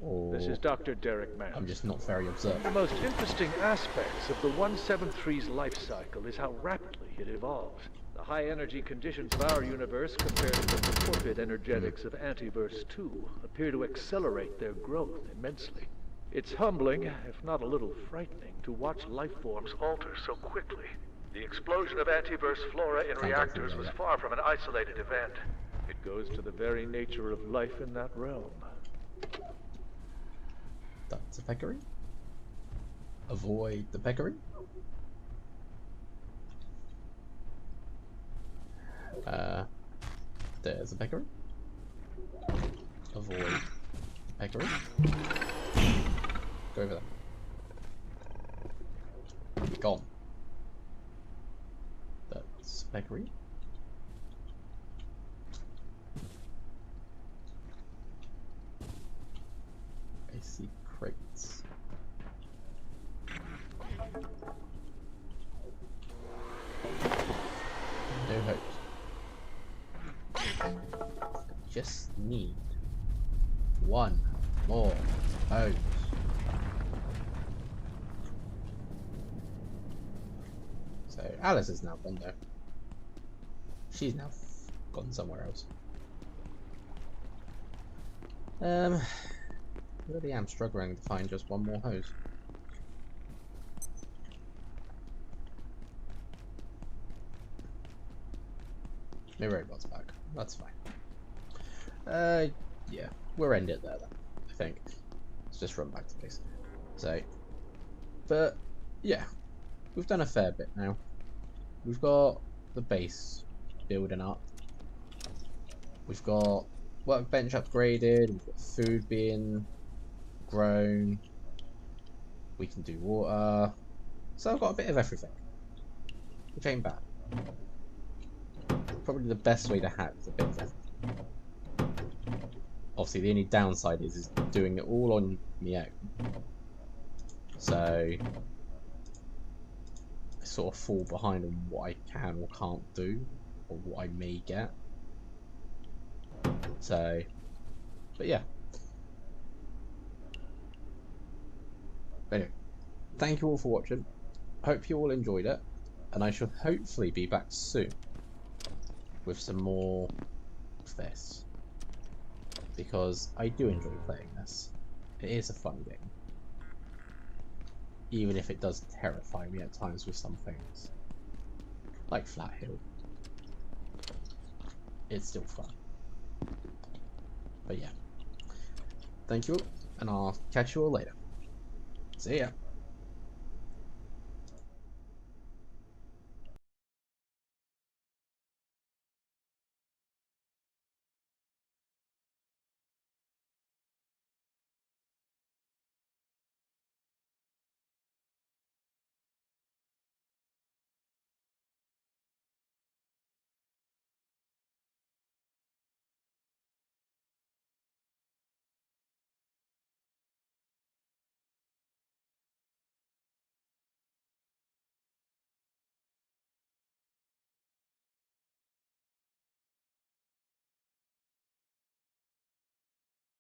or This is Dr. Derek Mann. I'm just not very observant. The most interesting aspects of the 173's life cycle is how rapidly it evolves. The high-energy conditions of our universe compared to the torpid energetics of Antiverse 2 appear to accelerate their growth immensely. It's humbling, if not a little frightening, to watch life forms alter so quickly. The explosion of Antiverse flora in reactors was far from an isolated event. It goes to the very nature of life in that realm. That's a peccary. Avoid the peccary. There's a peccary. Avoid the peccary. Go over there. Gone. That's peccary. I see crates. No hose. Just need one more hose. So Alice is now gone though. She's now gone somewhere else. Really am struggling to find just one more hose. No robot's back. That's fine. Yeah, we'll end it there then, I think. Let's just run back to base. So, but yeah, we've done a fair bit now. We've got the base building up. We've got workbench upgraded. We've got food being grown. We can do water. So I've got a bit of everything, which ain't bad. Probably the best way to have is a bit of everything. Obviously, the only downside is doing it all on my own. So I sort of fall behind on what I can or can't do, or what I may get. So, but yeah. Anyway, thank you all for watching. Hope you all enjoyed it, and I shall hopefully be back soon with some more of this, because I do enjoy playing this. It is a fun game, even if it does terrify me at times with some things, like Flat Hill. It's still fun. But yeah, thank you all, and I'll catch you all later. See ya.